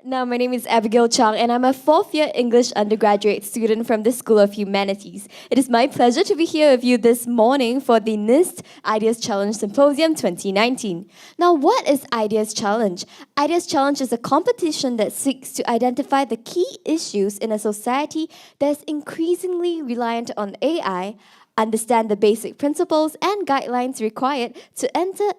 Now, my name is Abigail Chang, and I'm a fourth-year English undergraduate student from the School of Humanities. It is my pleasure to be here with you this morning for the NISTH Ideas Challenge Symposium 2019. Now, what is Ideas Challenge? Ideas Challenge is a competition that seeks to identify the key issues in a society that is increasingly reliant on AI, understand the basic principles and guidelines required to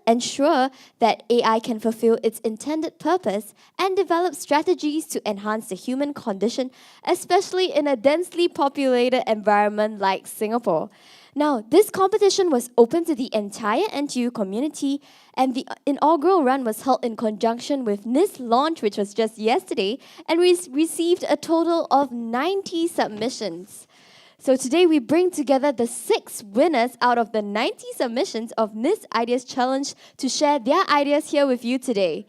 ensure that AI can fulfill its intended purpose, and develop strategies to enhance the human condition, especially in a densely populated environment like Singapore. Now, this competition was open to the entire NTU community, and the inaugural run was held in conjunction with NIST launch, which was just yesterday, and we received a total of 90 submissions. So today we bring together the 6 winners out of the 90 submissions of NISTH Ideas Challenge to share their ideas here with you today.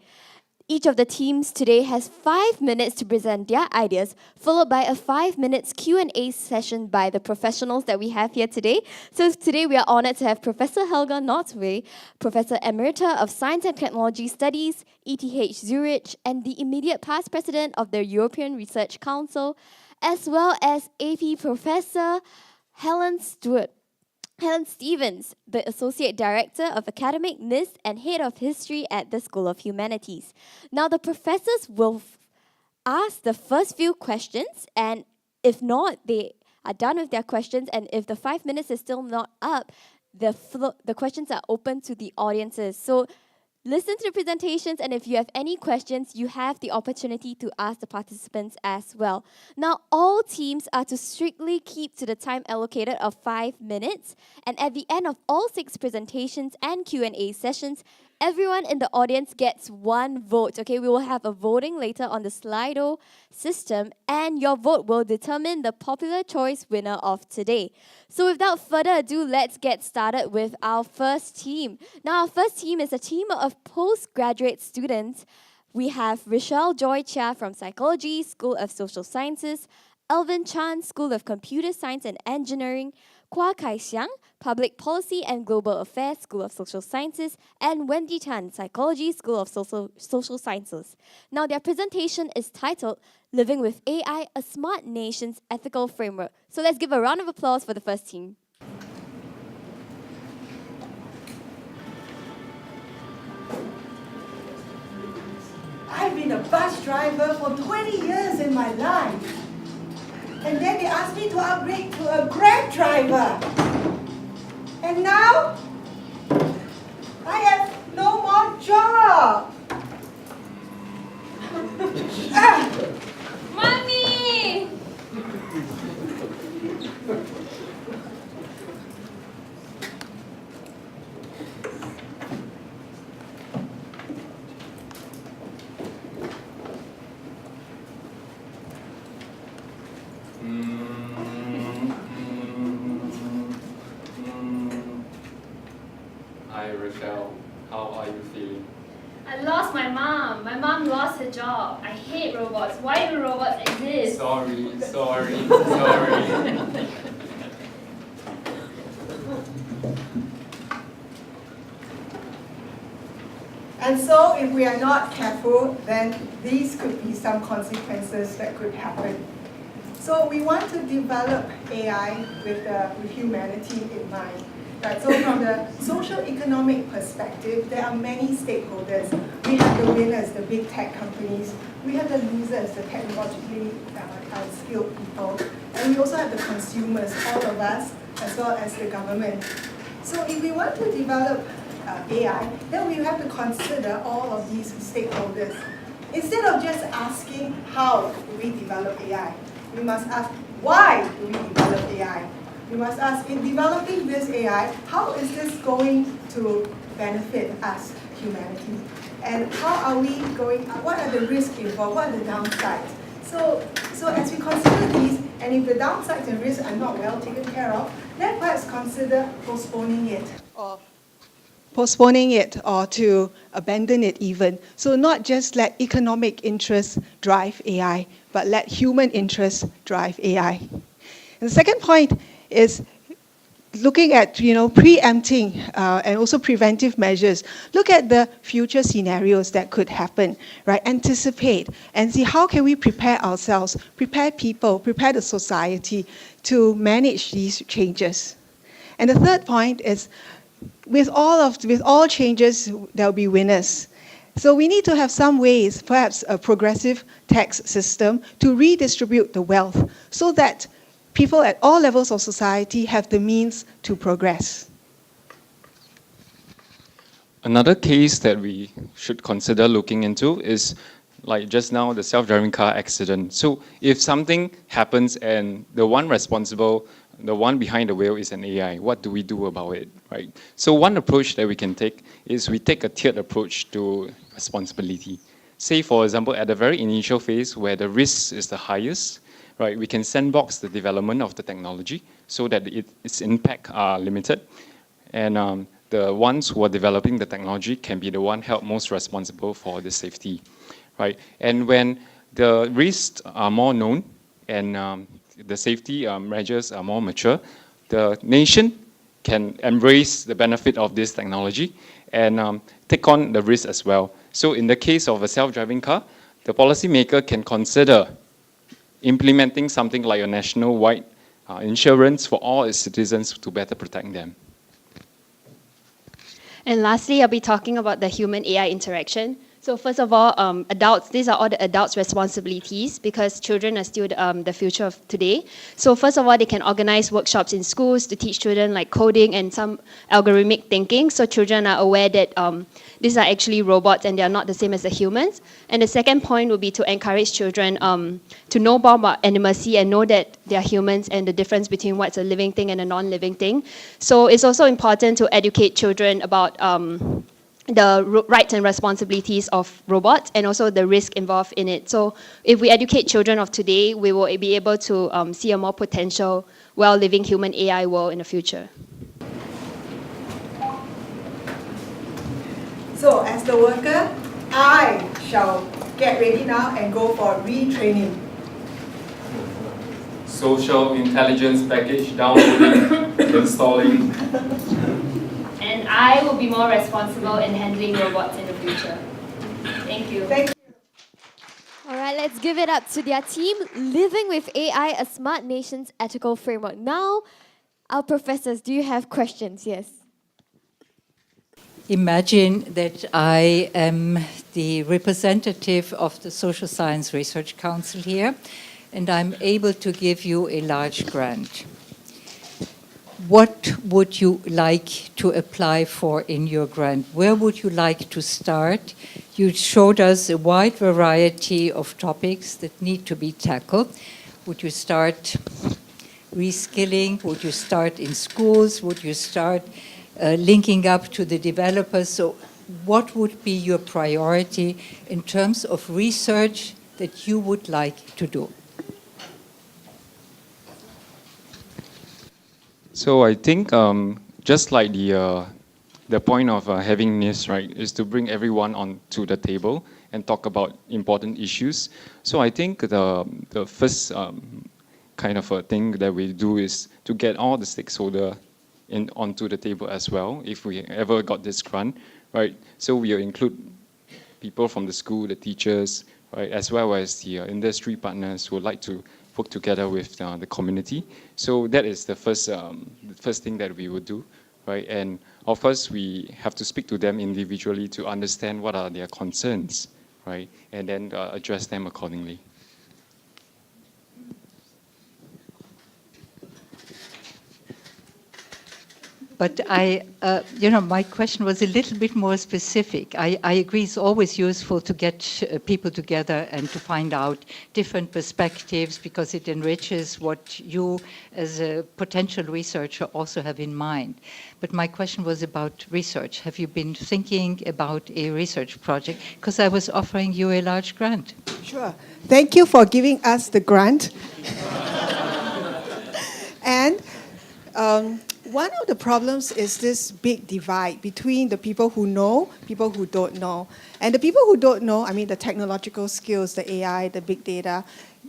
Each of the teams today has 5 minutes to present their ideas, followed by a 5 minutes Q&A session by the professionals that we have here today. So today we are honored to have Professor Helga Notway, Professor Emerita of Science and Technology Studies, ETH Zurich, and the immediate past president of the European Research Council, as well as AP Professor Helen Stevens, the Associate Director of Academic NIST and Head of History at the School of Humanities. Now, the professors will ask the first few questions, and if not, they are done with their questions, and if the 5 minutes is still not up, the questions are open to the audiences. So listen to the presentations, and if you have any questions, you have the opportunity to ask the participants as well. Now, all teams are to strictly keep to the time allocated of 5 minutes, and at the end of all 6 presentations and Q&A sessions, everyone in the audience gets 1 vote. Okay, we will have a voting later on the Slido system, and your vote will determine the popular choice winner of today. So without further ado, let's get started with our first team. Now, our first team is a team of postgraduate students. We have Rochelle Joy Chia from Psychology, School of Social Sciences, Alvin Chan, School of Computer Science and Engineering, Kwa Kai Xiang, Public Policy and Global Affairs, School of Social Sciences, and Wendy Tan, Psychology, School of Social Sciences. Now, their presentation is titled Living with AI, a Smart Nation's Ethical Framework. So let's give a round of applause for the first team. I've been a bus driver for 20 years in my life. And then they asked me to upgrade to a Grab driver. And now, I have no more job. Mommy! Hi Rochelle, how are you feeling? I lost my mom. My mom lost her job. I hate robots. Why do robots exist? Sorry. And so if we are not careful, then these could be some consequences that could happen. So we want to develop AI with humanity in mind. Right, so from the social economic perspective, there are many stakeholders. We have the winners, the big tech companies. We have the losers, the technologically skilled people. And we also have the consumers, all of us, as well as the government. So if we want to develop AI, then we have to consider all of these stakeholders. Instead of just asking how do we develop AI, we must ask why do we develop AI? We must ask, in developing this AI, how is this going to benefit us, humanity? And how are we going, what are the risks involved, what are the downsides? So as we consider these, and if the downsides and risks are not well taken care of, then perhaps consider postponing it or to abandon it even. So not just let economic interests drive AI, but let human interests drive AI. And the second point is looking at, preempting and also preventive measures. Look at the future scenarios that could happen, right? Anticipate and see how can we prepare ourselves, prepare people, prepare the society to manage these changes. And the third point is, with all changes, there'll be winners. So we need to have some ways, perhaps a progressive tax system, to redistribute the wealth so that people at all levels of society have the means to progress. Another case that we should consider looking into is, like just now, the self-driving car accident. So if something happens and the one responsible, the one behind the wheel is an AI, what do we do about it, right? So one approach that we can take is we take a tiered approach to responsibility. Say, for example, at the very initial phase where the risk is the highest, right, we can sandbox the development of the technology so that its impact are limited. And the ones who are developing the technology can be the one held most responsible for the safety, right? And when the risks are more known and the safety measures are more mature, the nation can embrace the benefit of this technology and take on the risk as well. So in the case of a self-driving car, the policymaker can consider implementing something like a national-wide insurance for all its citizens to better protect them. And lastly, I'll be talking about the human-AI interaction. So first of all, adults, these are all the adults' responsibilities because children are still the future of today. So first of all, they can organize workshops in schools to teach children like coding and some algorithmic thinking, so children are aware that these are actually robots and they are not the same as the humans. And the second point would be to encourage children to know more about animacy and know that they are humans and the difference between what's a living thing and a non-living thing. So it's also important to educate children about the rights and responsibilities of robots and also the risk involved in it. So if we educate children of today, we will be able to see a more potential, well-living human AI world in the future. So as the worker, I shall get ready now and go for retraining. Social intelligence package downloading, installing. And I will be more responsible in handling robots in the future. Thank you. Thank you. All right, let's give it up to their team, Living with AI, a Smart Nation's Ethical Framework. Now, our professors, do you have questions? Yes. Imagine that I am the representative of the Social Science Research Council here, and I'm able to give you a large grant. What would you like to apply for in your grant? Where would you like to start? You showed us a wide variety of topics that need to be tackled. Would you start reskilling? Would you start in schools? Would you start linking up to the developers? So what would be your priority in terms of research that you would like to do? So I think just like the point of having NIST, right, is to bring everyone onto the table and talk about important issues. So I think the first kind of a thing that we do is to get all the stakeholders onto the table as well, if we ever got this grant, right? So we'll include people from the school, the teachers, right, as well as the industry partners who would like to work together with the community. So that is the first thing that we would do, right? And of course, we have to speak to them individually to understand what are their concerns, right? And then address them accordingly. But my question was a little bit more specific. I agree it's always useful to get people together and to find out different perspectives because it enriches what you as a potential researcher also have in mind. But my question was about research. Have you been thinking about a research project? Because I was offering you a large grant. Sure. Thank you for giving us the grant. And one of the problems is this big divide between the people who know, people who don't know. And the people who don't know, I mean the technological skills, the AI, the big data,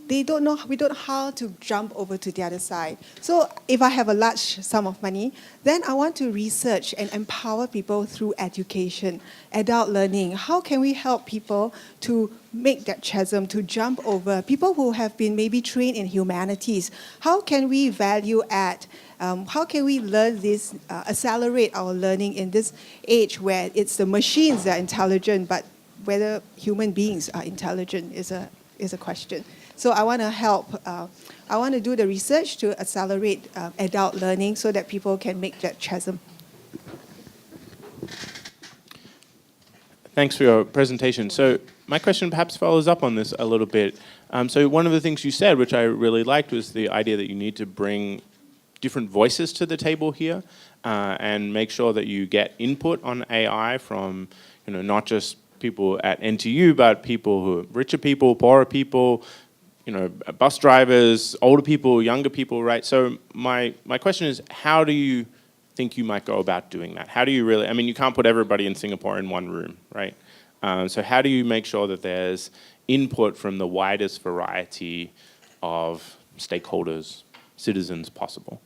we don't know how to jump over to the other side. So if I have a large sum of money, then I want to research and empower people through education, adult learning. How can we help people to make that chasm, to jump over? People who have been maybe trained in humanities, how can we value add? How can we learn this, accelerate our learning in this age where it's the machines that are intelligent, but whether human beings are intelligent is a question. So I want to help, I want to do the research to accelerate adult learning so that people can make that chasm. Thanks for your presentation. So my question perhaps follows up on this a little bit. So one of the things you said, which I really liked, was the idea that you need to bring different voices to the table here and make sure that you get input on AI from, not just people at NTU, but people who are richer people, poorer people, bus drivers, older people, younger people, right? So my question is, how do you think you might go about doing that? How do you really, you can't put everybody in Singapore in one room, right? So how do you make sure that there's input from the widest variety of stakeholders, citizens possible?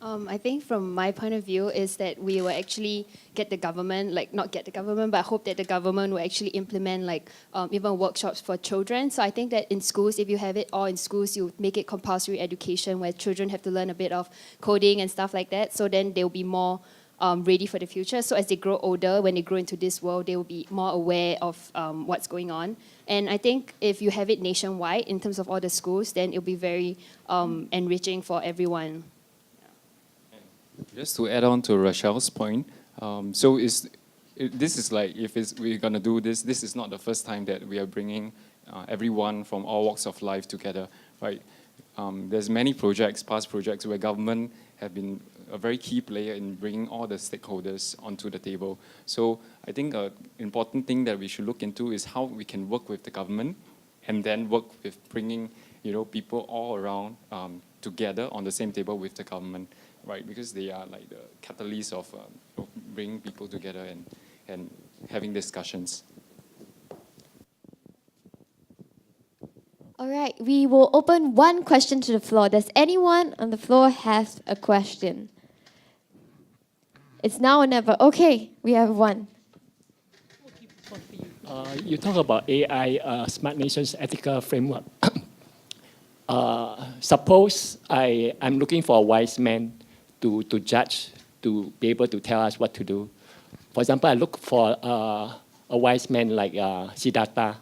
I think from my point of view is that we will actually get the government, not get the government, but I hope that the government will actually implement even workshops for children. So I think that in schools, if you have it all in schools, you make it compulsory education where children have to learn a bit of coding and stuff like that. So then they'll be more ready for the future. So as they grow older, when they grow into this world, they will be more aware of what's going on. And I think if you have it nationwide in terms of all the schools, then it'll be very enriching for everyone. Just to add on to Rochelle's point, this is like, we're going to do this, this is not the first time that we are bringing everyone from all walks of life together, right? There's many projects, past projects, where government have been a very key player in bringing all the stakeholders onto the table. So I think an important thing that we should look into is how we can work with the government and then work with bringing people all around together on the same table with the government. Right, because they are like the catalyst of bringing people together and having discussions. All right, we will open one question to the floor. Does anyone on the floor have a question? It's now or never. Okay, we have one. You talk about AI, Smart Nations Ethical Framework. Suppose I'm looking for a wise man to judge, to be able to tell us what to do. For example, I look for a wise man like Siddhartha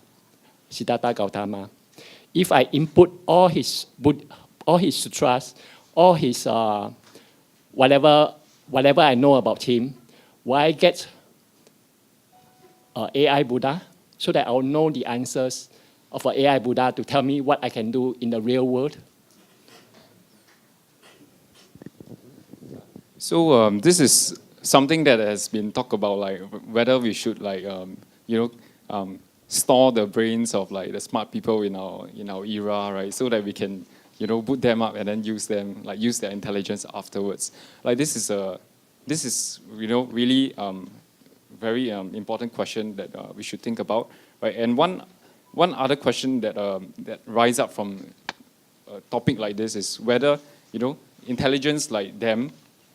Gautama. If I input all his sutras, all his whatever I know about him, will I get AI Buddha so that I'll know the answers of an AI Buddha to tell me what I can do in the real world? So this is something that has been talked about, like whether we should store the brains of the smart people in our era, right? So that we can boot them up and then use them, use their intelligence afterwards. This is really very important question that we should think about, right? And one other question that rise up from a topic like this is whether intelligence like them,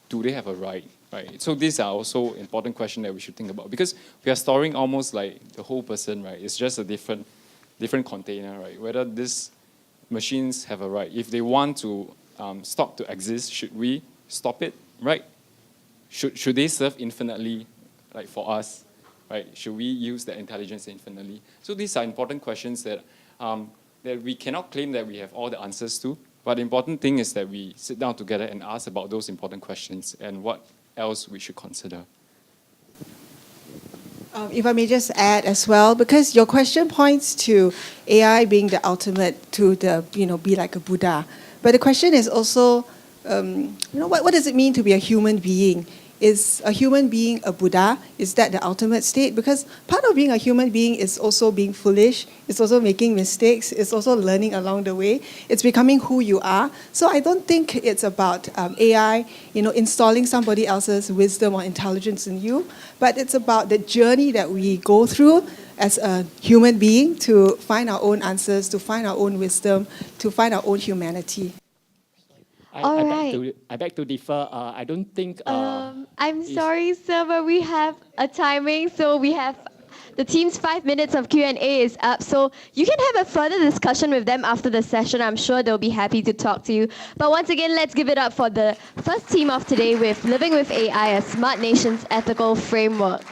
do they have a right? Right. So these are also important questions that we should think about, because we are storing almost like the whole person, right? It's just a different container, right? Whether these machines have a right. If they want to stop to exist, should we stop it, right? Should they serve infinitely, like for us, right? Should we use the intelligence infinitely? So these are important questions that we cannot claim that we have all the answers to. But the important thing is that we sit down together and ask about those important questions and what else we should consider. If I may just add as well, because your question points to AI being the ultimate to be like a Buddha. But the question is also, what does it mean to be a human being? Is a human being a Buddha? Is that the ultimate state? Because part of being a human being is also being foolish. It's also making mistakes. It's also learning along the way. It's becoming who you are. So I don't think it's about AI, installing somebody else's wisdom or intelligence in you, but it's about the journey that we go through as a human being to find our own answers, to find our own wisdom, to find our own humanity. I beg to differ. I don't think. I'm sorry, sir, but we have a timing, so we have the team's 5 minutes of Q&A is up, so you can have a further discussion with them after the session. I'm sure they'll be happy to talk to you. But once again, let's give it up for the first team of today with Living with AI, a Smart Nation's Ethical Framework.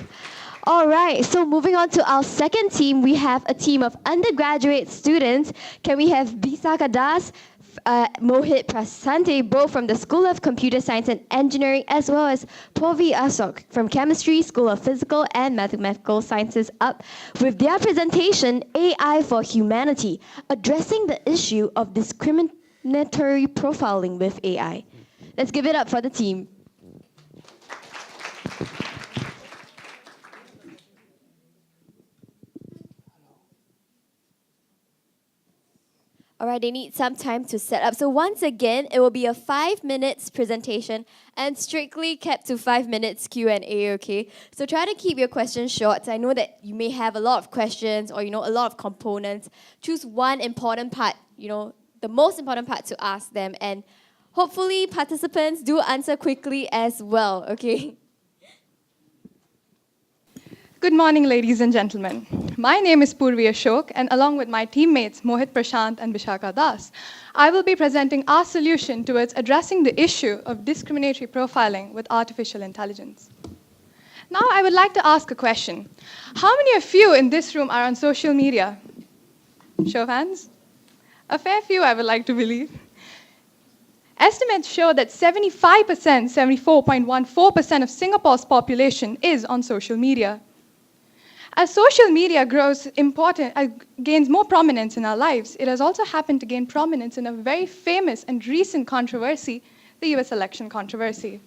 All right, so moving on to our second team, we have a team of undergraduate students. Can we have Bisaka Das, Mohit Prasante, both from the School of Computer Science and Engineering, as well as Povi Asok from Chemistry, School of Physical and Mathematical Sciences, up with their presentation, AI for Humanity, addressing the issue of discriminatory profiling with AI. Let's give it up for the team. All right, they need some time to set up. So once again, it will be a 5 minutes presentation and strictly kept to 5 minutes Q&A, okay? So try to keep your questions short. I know that you may have a lot of questions or, a lot of components. Choose one important part, the most important part to ask them. And hopefully participants do answer quickly as well, okay? Good morning, ladies and gentlemen. My name is Purvi Ashok, and along with my teammates Mohit Prashant and Vishaka Das, I will be presenting our solution towards addressing the issue of discriminatory profiling with artificial intelligence. Now, I would like to ask a question. How many of you in this room are on social media? Show of hands? A fair few, I would like to believe. Estimates show that 75%, 74.14% of Singapore's population is on social media. As social media gains more prominence in our lives, it has also happened to gain prominence in a very famous and recent controversy, the US election controversy.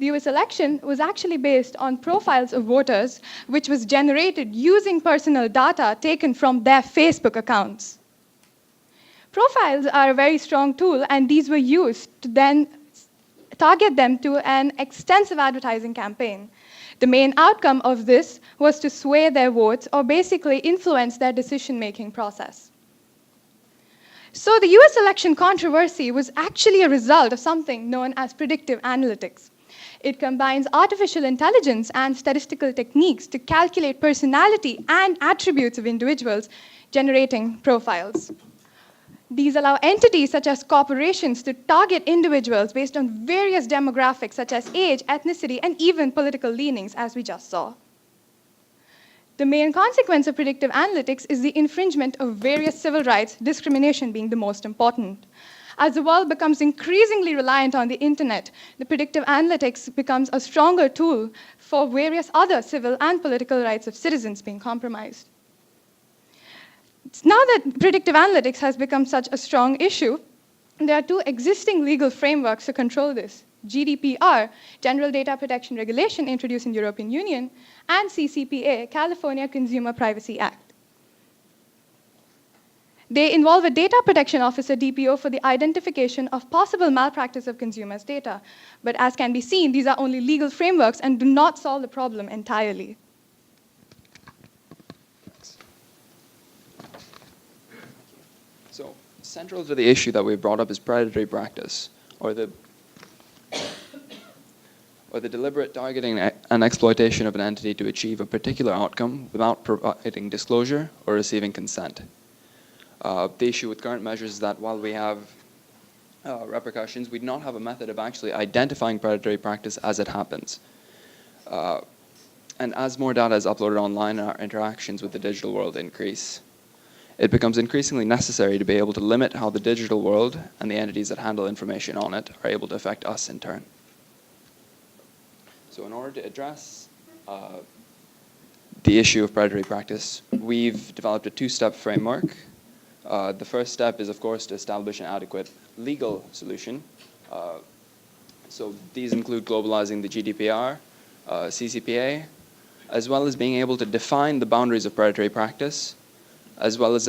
The US election was actually based on profiles of voters, which was generated using personal data taken from their Facebook accounts. Profiles are a very strong tool, and these were used to then target them to an extensive advertising campaign. The main outcome of this was to sway their votes or basically influence their decision-making process. So the US election controversy was actually a result of something known as predictive analytics. It combines artificial intelligence and statistical techniques to calculate personality and attributes of individuals, generating profiles. These allow entities such as corporations to target individuals based on various demographics such as age, ethnicity, and even political leanings, as we just saw. The main consequence of predictive analytics is the infringement of various civil rights, discrimination being the most important. As the world becomes increasingly reliant on the internet, the predictive analytics becomes a stronger tool for various other civil and political rights of citizens being compromised. Now that predictive analytics has become such a strong issue, there are two existing legal frameworks to control this. GDPR, General Data Protection Regulation introduced in the European Union, and CCPA, California Consumer Privacy Act. They involve a data protection officer, DPO, for the identification of possible malpractice of consumers' data. But as can be seen, these are only legal frameworks and do not solve the problem entirely. So, central to the issue that we brought up is predatory practice, or the deliberate targeting and exploitation of an entity to achieve a particular outcome without providing disclosure or receiving consent. The issue with current measures is that while we have repercussions, we do not have a method of actually identifying predatory practice as it happens. And as more data is uploaded online and our interactions with the digital world increase, it becomes increasingly necessary to be able to limit how the digital world and the entities that handle information on it are able to affect us in turn. So in order to address the issue of predatory practice, we've developed a two-step framework. The first step is, of course, to establish an adequate legal solution So these include globalizing the GDPR, CCPA, as well as being able to define the boundaries of predatory practice, as well as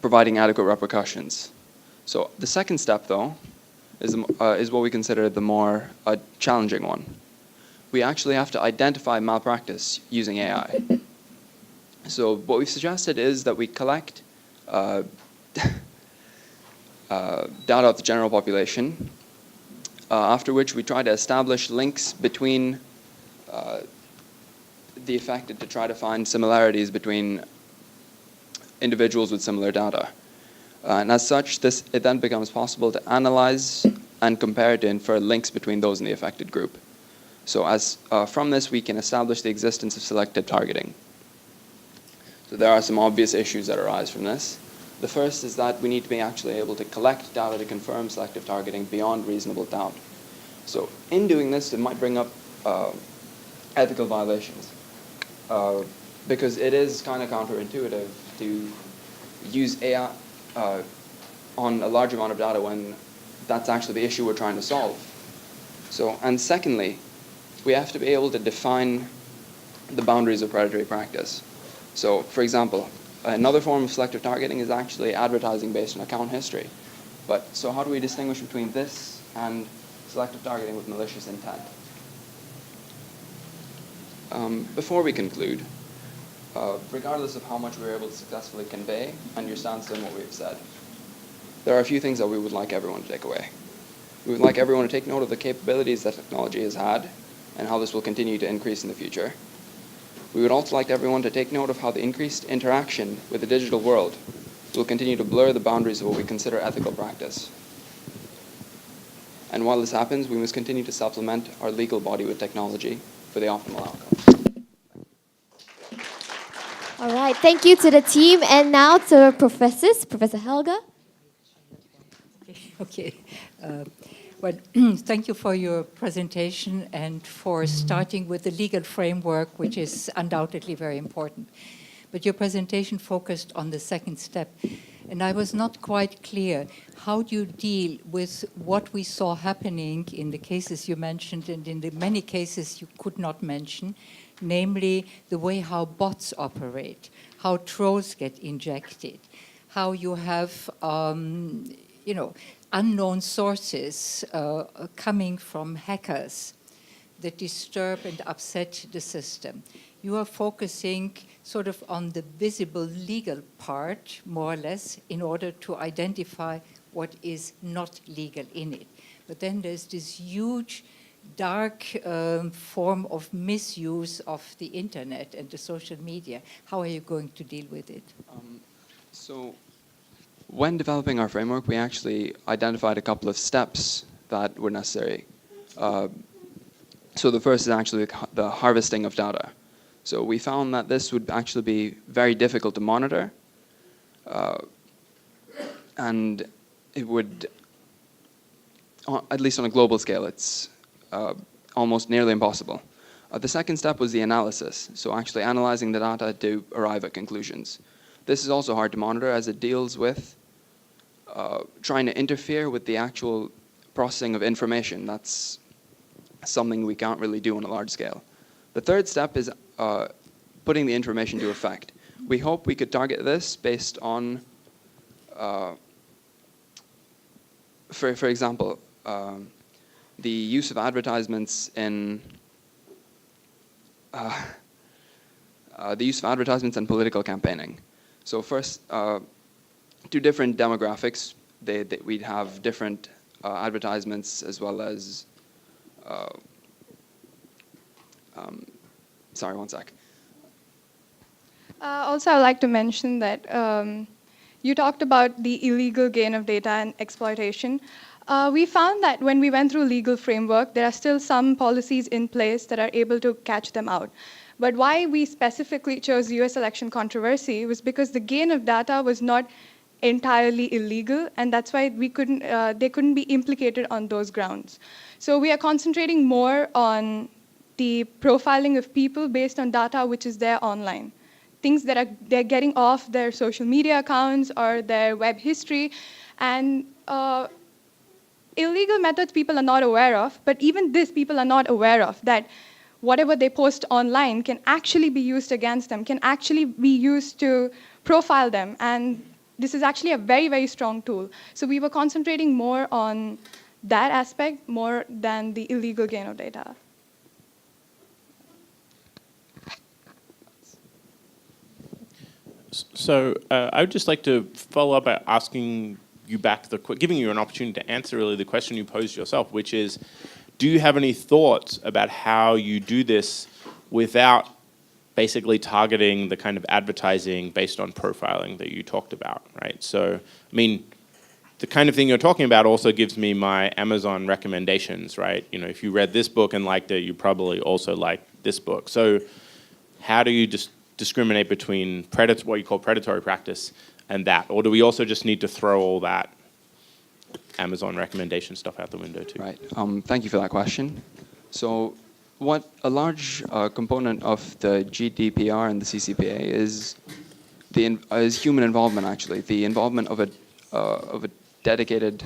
providing adequate repercussions. So the second step, though, is what we consider the more challenging one. We actually have to identify malpractice using AI. So what we've suggested is that we collect data of the general population, after which we try to establish links between the affected to try to find similarities between individuals with similar data. And as such, it then becomes possible to analyze and compare to infer links between those in the affected group. So from this, we can establish the existence of selective targeting. So there are some obvious issues that arise from this. The first is that we need to be actually able to collect data to confirm selective targeting beyond reasonable doubt. So in doing this, it might bring up ethical violations, because it is kind of counterintuitive to use AI on a large amount of data when that's actually the issue we're trying to solve. So, and secondly, we have to be able to define the boundaries of predatory practice. So, for example, another form of selective targeting is actually advertising based on account history. But so how do we distinguish between this and selective targeting with malicious intent? Before we conclude, regardless of how much we're able to successfully convey and your stance on what we've said, there are a few things that we would like everyone to take away. We would like everyone to take note of the capabilities that technology has had and how this will continue to increase in the future. We would also like everyone to take note of how the increased interaction with the digital world will continue to blur the boundaries of what we consider ethical practice. And while this happens, we must continue to supplement our legal body with technology for the optimal outcome. All right, thank you to the team. And now to our professors, Professor Helga. Okay. Well, thank you for your presentation and for starting with the legal framework, which is undoubtedly very important. But your presentation focused on the second step. And I was not quite clear. How do you deal with what we saw happening in the cases you mentioned and in the many cases you could not mention, namely the way how bots operate, how trolls get injected, how you have, unknown sources coming from hackers that disturb and upset the system. You are focusing sort of on the visible legal part, more or less, in order to identify what is not legal in it. But then there's this huge, dark form of misuse of the internet and the social media. How are you going to deal with it? When developing our framework, we actually identified a couple of steps that were necessary. So the first is actually the harvesting of data. So we found that this would actually be very difficult to monitor, and it would, at least on a global scale, it's almost nearly impossible. The second step was the analysis, so actually analyzing the data to arrive at conclusions. This is also hard to monitor as it deals with trying to interfere with the actual processing of information. That's something we can't really do on a large scale. The third step is putting the information to effect. We hope we could target this based on, for example, the use of advertisements in political campaigning. So first, to different demographics, we'd have different advertisements as well as, sorry, one sec. Also, I'd like to mention that you talked about the illegal gain of data and exploitation. We found that when we went through legal framework, there are still some policies in place that are able to catch them out. But why we specifically chose US election controversy was because the gain of data was not entirely illegal, and that's why they couldn't be implicated on those grounds. So we are concentrating more on the profiling of people based on data which is there online. Things that they're getting off their social media accounts or their web history, and illegal methods people are not aware of, but even this people are not aware of, that whatever they post online can actually be used against them, can actually be used to profile them. And this is actually a very, very strong tool. So we were concentrating more on that aspect more than the illegal gain of data. So I would just like to follow up by asking you back, giving you an opportunity to answer really the question you posed yourself, which is, do you have any thoughts about how you do this without basically targeting the kind of advertising based on profiling that you talked about, right? So, I mean, the kind of thing you're talking about also gives me my Amazon recommendations, right? You know, if you read this book and liked it, you probably also like this book. So how do you discriminate between what you call predatory practice and that? Or do we also just need to throw all that Amazon recommendation stuff out the window too? Right. Thank you for that question. So what a large component of the GDPR and the CCPA is human involvement, actually. The involvement of a dedicated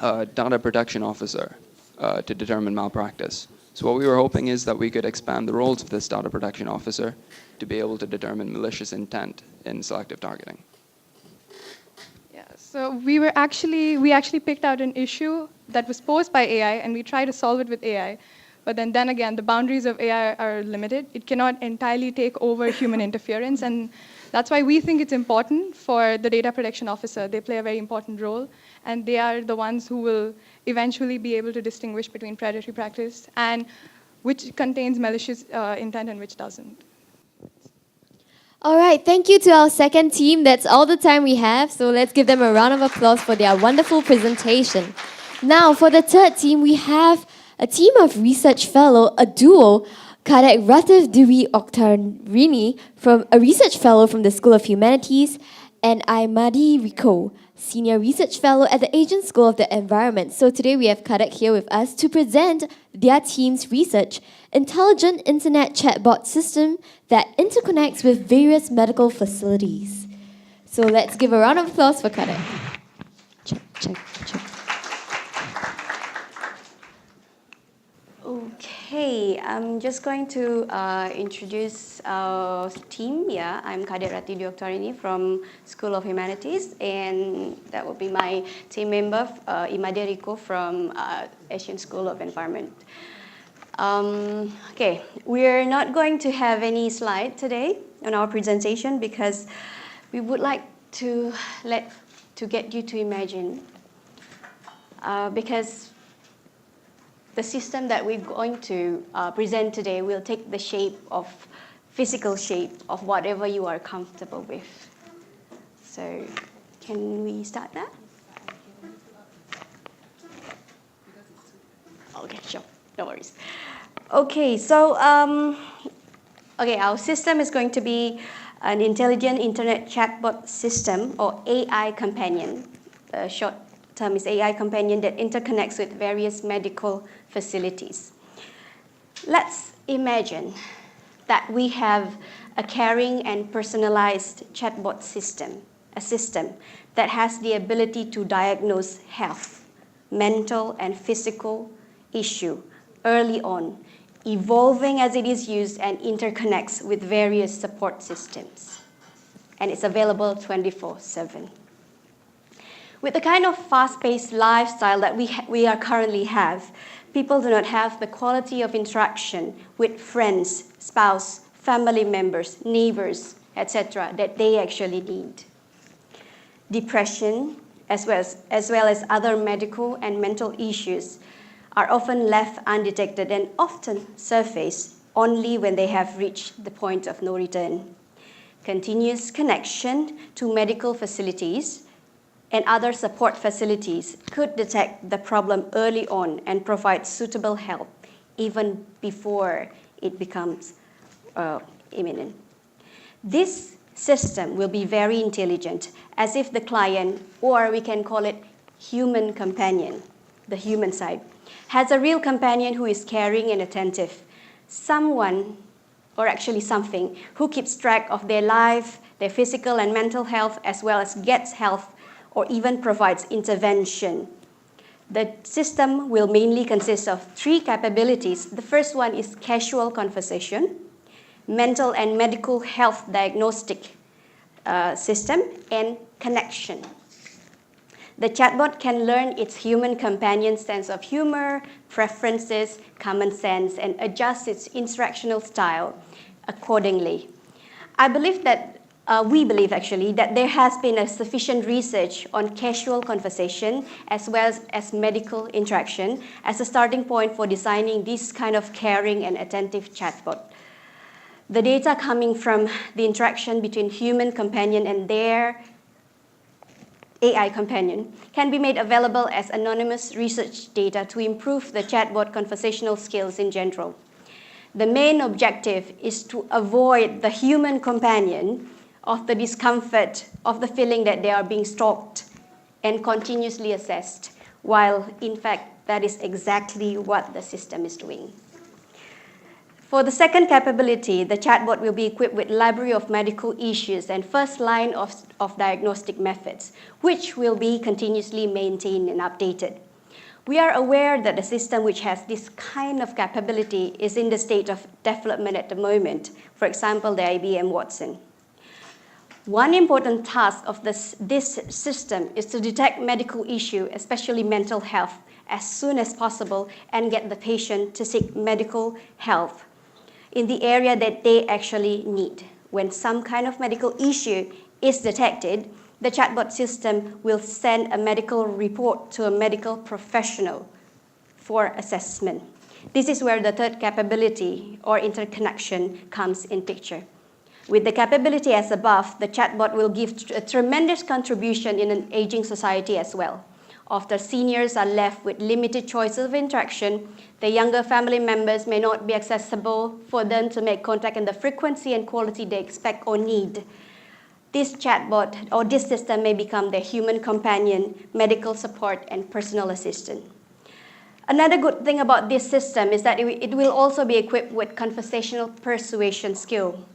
data protection officer to determine malpractice. So what we were hoping is that we could expand the roles of this data protection officer to be able to determine malicious intent in selective targeting. Yeah, so we actually picked out an issue that was posed by AI, and we tried to solve it with AI. But then again, the boundaries of AI are limited. It cannot entirely take over human interference, and that's why we think it's important for the data protection officer. They play a very important role, and they are the ones who will eventually be able to distinguish between predatory practice and which contains malicious intent and which doesn't. All right, thank you to our second team. That's all the time we have, so let's give them a round of applause for their wonderful presentation. Now, for the third team, we have a team of research fellow, a duo, Kadek Ratif Dewi Oktarini, a research fellow from the School of Humanities, and Aimadi Rico, senior research fellow at the Asian School of the Environment. So today we have Kadek here with us to present their team's research, intelligent internet chatbot system that interconnects with various medical facilities. So let's give a round of applause for Kadek. Check, check, check. Okay, I'm just going to introduce our team. Yeah, I'm Kadek Rati Dioktarini from School of Humanities, and that will be my team member, Imade Rico from Asian School of Environment. Okay, we're not going to have any slide today on our presentation because we would like to get you to imagine, because the system that we're going to present today will take the physical shape of whatever you are comfortable with. So, can we start that? Okay, sure, no worries. Okay, so our system is going to be an intelligent internet chatbot system, or AI companion. The short term is AI companion that interconnects with various medical facilities. Let's imagine that we have a caring and personalized chatbot system, a system that has the ability to diagnose health, mental and physical issue early on, evolving as it is used and interconnects with various support systems. And it's available 24/7. With the kind of fast-paced lifestyle that we currently have, people do not have the quality of interaction with friends, spouse, family members, neighbors, etc. that they actually need. Depression, as well as other medical and mental issues, are often left undetected and often surface only when they have reached the point of no return. Continuous connection to medical facilities and other support facilities could detect the problem early on and provide suitable help even before it becomes imminent. This system will be very intelligent, as if the client, or we can call it human companion, the human side, has a real companion who is caring and attentive, someone, or actually something, who keeps track of their life, their physical and mental health, as well as gets health or even provides intervention The system will mainly consist of 3 capabilities. The first one is casual conversation, mental and medical health diagnostic system, and connection. The chatbot can learn its human companion's sense of humor, preferences, common sense, and adjust its instructional style accordingly. We believe actually that there has been a sufficient research on casual conversation as well as medical interaction as a starting point for designing this kind of caring and attentive chatbot. The data coming from the interaction between human companion and their AI companion can be made available as anonymous research data to improve the chatbot conversational skills in general. The main objective is to avoid the human companion of the discomfort of the feeling that they are being stalked and continuously assessed, while in fact that is exactly what the system is doing. For the second capability, the chatbot will be equipped with library of medical issues and first line of diagnostic methods, which will be continuously maintained and updated. We are aware that the system which has this kind of capability is in the state of development at the moment, for example, the IBM Watson. One important task of this system is to detect medical issue, especially mental health, as soon as possible and get the patient to seek medical help in the area that they actually need. When some kind of medical issue is detected, the chatbot system will send a medical report to a medical professional for assessment. This is where the third capability or interconnection comes in picture. With the capability as above, the chatbot will give a tremendous contribution in an aging society as well. After seniors are left with limited choices of interaction, the younger family members may not be accessible for them to make contact in the frequency and quality they expect or need. This chatbot or this system may become their human companion, medical support, and personal assistant. Another good thing about this system is that it will also be equipped with conversational persuasion skill.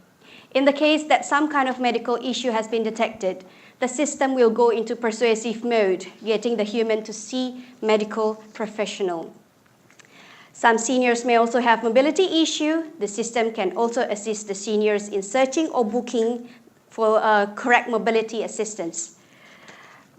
In the case that some kind of medical issue has been detected, the system will go into persuasive mode, getting the human to see medical professional. Some seniors may also have mobility issue. The system can also assist the seniors in searching or booking for correct mobility assistance.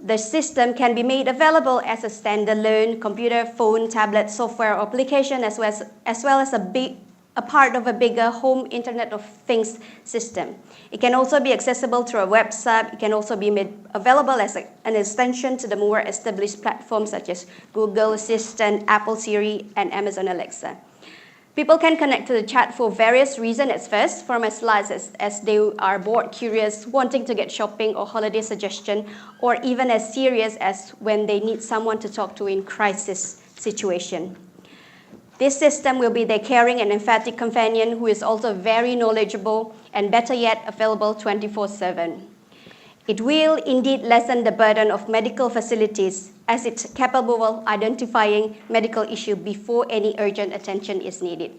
The system can be made available as a standalone computer, phone, tablet, software, or application, as well as a part of a bigger home Internet of Things system. It can also be accessible through a website. It can also be made available as an extension to the more established platforms such as Google Assistant, Apple Siri, and Amazon Alexa. People can connect to the chat for various reasons at first, from as light as they are bored, curious, wanting to get shopping or holiday suggestion, or even as serious as when they need someone to talk to in crisis situation. This system will be their caring and emphatic companion who is also very knowledgeable and, better yet, available 24/7. It will indeed lessen the burden of medical facilities as it's capable of identifying medical issue before any urgent attention is needed.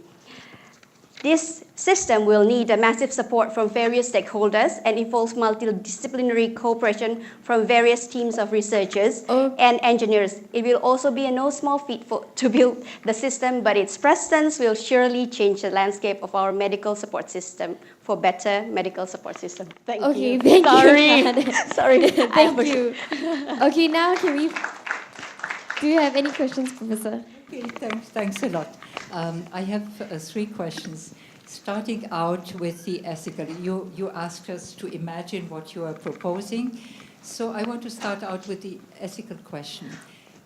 This system will need a massive support from various stakeholders and involves multidisciplinary cooperation from various teams of researchers and engineers. It will also be a no small feat to build the system, but its presence will surely change the landscape of our medical support system for better medical support system. Thank you. Thank you. Sorry. Thank you. Okay, now do you have any questions, Professor? Okay, thanks a lot. I have 3 questions. Starting out with the ethical, you asked us to imagine what you are proposing. So I want to start out with the ethical question.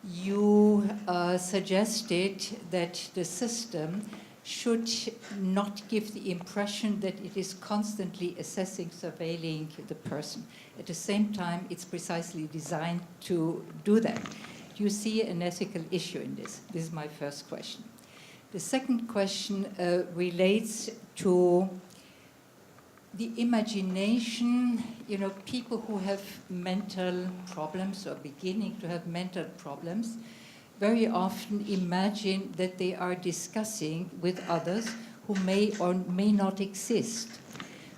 You suggested that the system should not give the impression that it is constantly assessing, surveilling the person. At the same time, it's precisely designed to do that. Do you see an ethical issue in this? This is my first question. The second question relates to the imagination. People who have mental problems or beginning to have mental problems very often imagine that they are discussing with others who may or may not exist.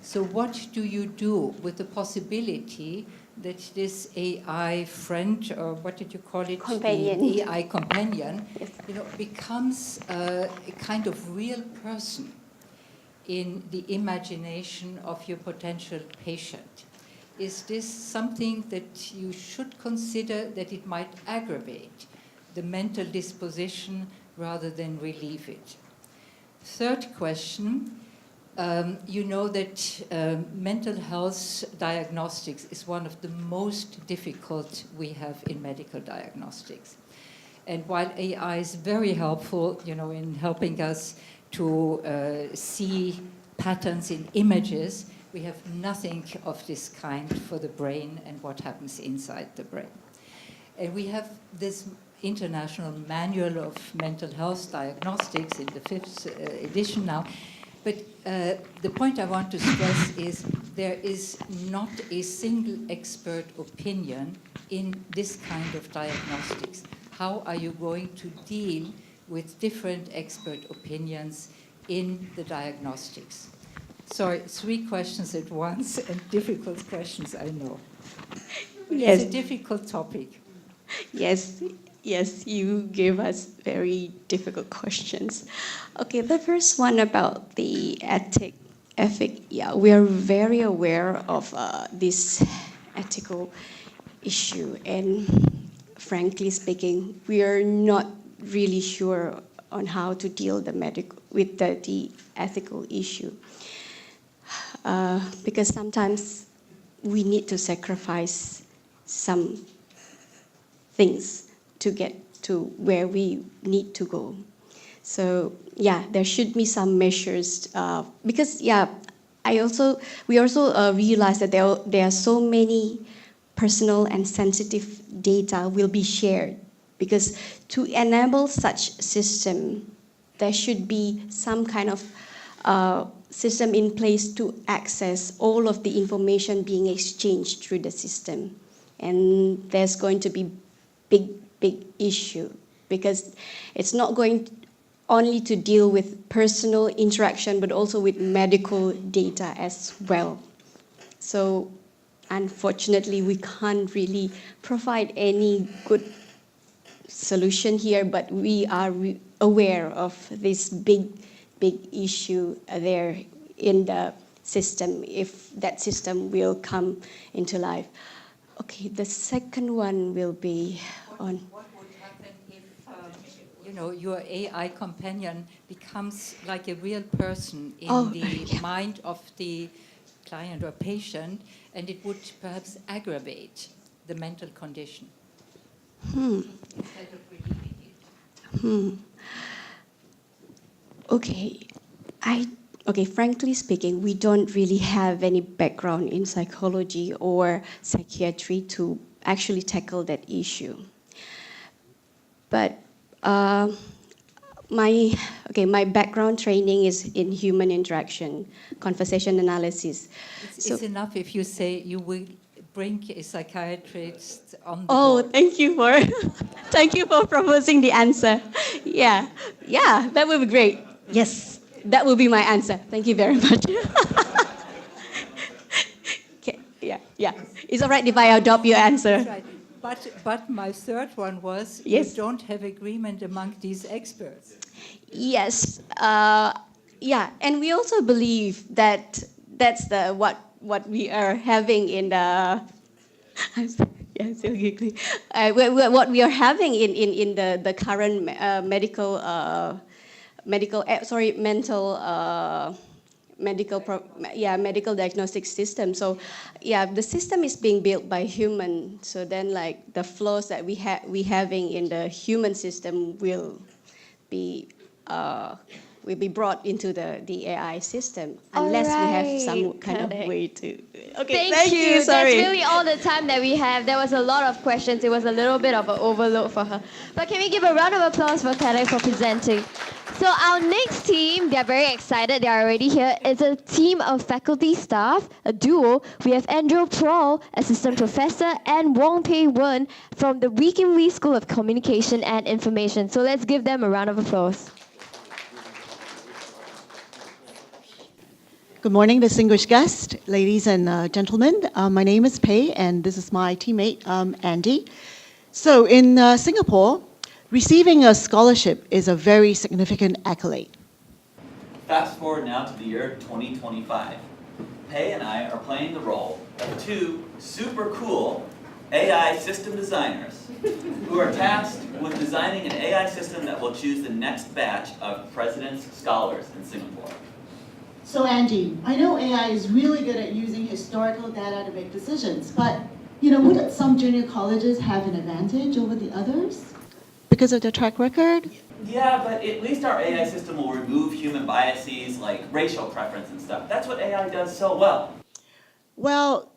So what do you do with the possibility that this AI friend, or what did you call it? Companion. The AI companion, Yes. becomes a kind of real person in the imagination of your potential patient. Is this something that you should consider, that it might aggravate the mental disposition rather than relieve it? Third question, you know that mental health diagnostics is one of the most difficult we have in medical diagnostics. And while AI is very helpful, in helping us to see patterns in images, we have nothing of this kind for the brain and what happens inside the brain. And we have this International Manual of Mental Health Diagnostics in the 5th edition now. But the point I want to stress is there is not a single expert opinion in this kind of diagnostics. How are you going to deal with different expert opinions in the diagnostics? Sorry, 3 questions at once, and difficult questions, I know. But Yes. It's a difficult topic. Yes, you gave us very difficult questions. Okay, the first one about the ethic. Yeah, we are very aware of this ethical issue, and frankly speaking, we are not really sure on how to deal with the ethical issue. Because sometimes we need to sacrifice some things to get to where we need to go. So yeah, there should be some measures because we also realize that there are so many personal and sensitive data will be shared, because to enable such system, there should be some kind of system in place to access all of the information being exchanged through the system. And there's going to be big issue, because it's not going only to deal with personal interaction, but also with medical data as well. So unfortunately, we can't really provide any good solution here, but we are aware of this big issue there in the system, if that system will come into life. Okay, the second one will be on... What would happen if, your AI companion becomes like a real person in the mind of the client or patient, and it would perhaps aggravate the mental condition instead of relieving it? Okay, frankly speaking, we don't really have any background in psychology or psychiatry to actually tackle that issue. But my background training is in human interaction, conversation analysis. It's enough if you say you will bring a psychiatrist on the board. Thank you for proposing the answer. Yeah, that would be great. Yes, that will be my answer. Thank you very much. Okay, yeah. It's all right if I adopt your answer. That's right. But my third one was, Yes. You don't have agreement among these experts. Yes, and we also believe that that's what we are having in the... I'm still giggling. What we are having in the current medical diagnostic system. So the system is being built by human. So then the flaws that we having in the human system will be brought into the AI system, unless we have some kind of way to... Okay, Thank you. Sorry. That's really all the time that we have. There was a lot of questions. It was a little bit of an overload for her. But can we give a round of applause for Kadek for presenting? So our next team, they're very excited. They're already here. It's a team of faculty staff, a duo. We have Andrew Prohl, Assistant Professor, and Wong Pei Wen from the Wee Kim Wee School of Communication and Information. So let's give them a round of applause. Good morning, distinguished guests, ladies and gentlemen. My name is Pei, and this is my teammate, Andy. So in Singapore, receiving a scholarship is a very significant accolade. Fast forward now to the year 2025. Pei and I are playing the role of two super cool AI system designers who are tasked with designing an AI system that will choose the next batch of President's Scholars in Singapore. So Andy, I know AI is really good at using historical data to make decisions, but wouldn't some junior colleges have an advantage over the others? Because of their track record? Yeah, but at least our AI system will remove human biases like racial preference and stuff. That's what AI does so well. Well,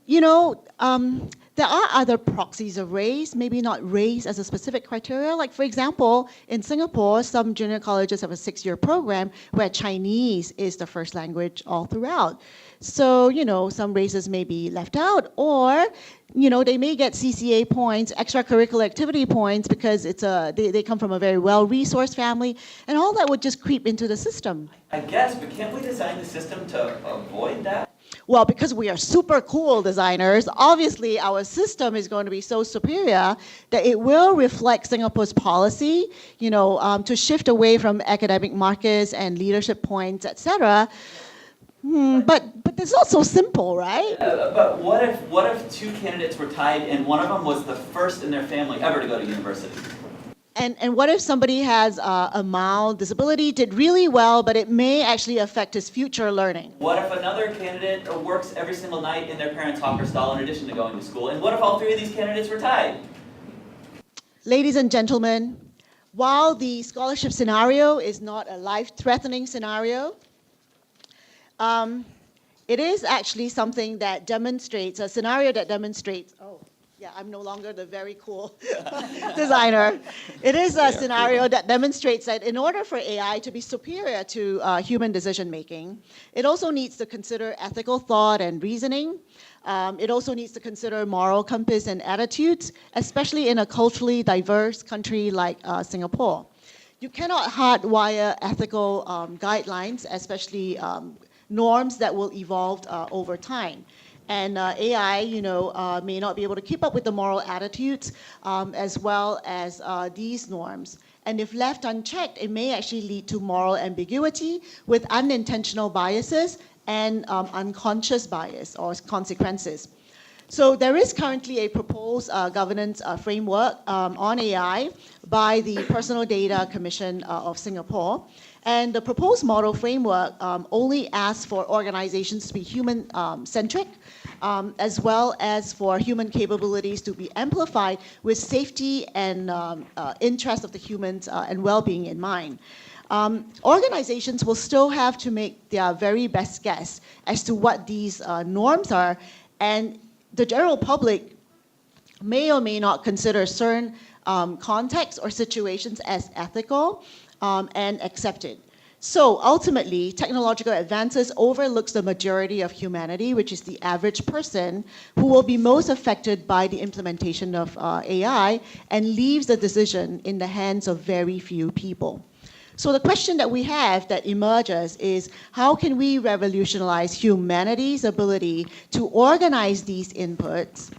there are other proxies of race, maybe not race as a specific criteria. Like, for example, in Singapore, some junior colleges have a 6-year program where Chinese is the first language all throughout. So, some races may be left out, or, they may get CCA points, extracurricular activity points, because they come from a very well-resourced family, and all that would just creep into the system. I guess, but can't we design the system to avoid that? Well, because we are super cool designers, obviously our system is going to be so superior that it will reflect Singapore's policy, to shift away from academic markers and leadership points, etc. But it's not so simple, right? But what if two candidates were tied and one of them was the first in their family ever to go to university? And what if somebody has a mild disability, did really well, but it may actually affect his future learning? What if another candidate works every single night in their parents' hawker stall in addition to going to school? And what if all three of these candidates were tied? Ladies and gentlemen, while the scholarship scenario is not a life-threatening scenario, it is actually something that demonstrates, a scenario that demonstrates, yeah, I'm no longer the very cool designer. It is a scenario that demonstrates that in order for AI to be superior to human decision-making, it also needs to consider ethical thought and reasoning. It also needs to consider moral compass and attitudes, especially in a culturally diverse country like Singapore. You cannot hardwire ethical guidelines, especially norms that will evolve over time. And AI, may not be able to keep up with the moral attitudes as well as these norms. And if left unchecked, it may actually lead to moral ambiguity with unintentional biases and unconscious bias or consequences. So there is currently a proposed governance framework on AI by the Personal Data Commission of Singapore. And the proposed model framework only asks for organizations to be human-centric, as well as for human capabilities to be amplified with safety and interest of the humans and well-being in mind. Organizations will still have to make their very best guess as to what these norms are, and the general public may or may not consider certain contexts or situations as ethical and accepted. So ultimately, technological advances overlooks the majority of humanity, which is the average person, who will be most affected by the implementation of AI, and leaves the decision in the hands of very few people. So the question that we have that emerges is, how can we revolutionize humanity's ability to organize these inputs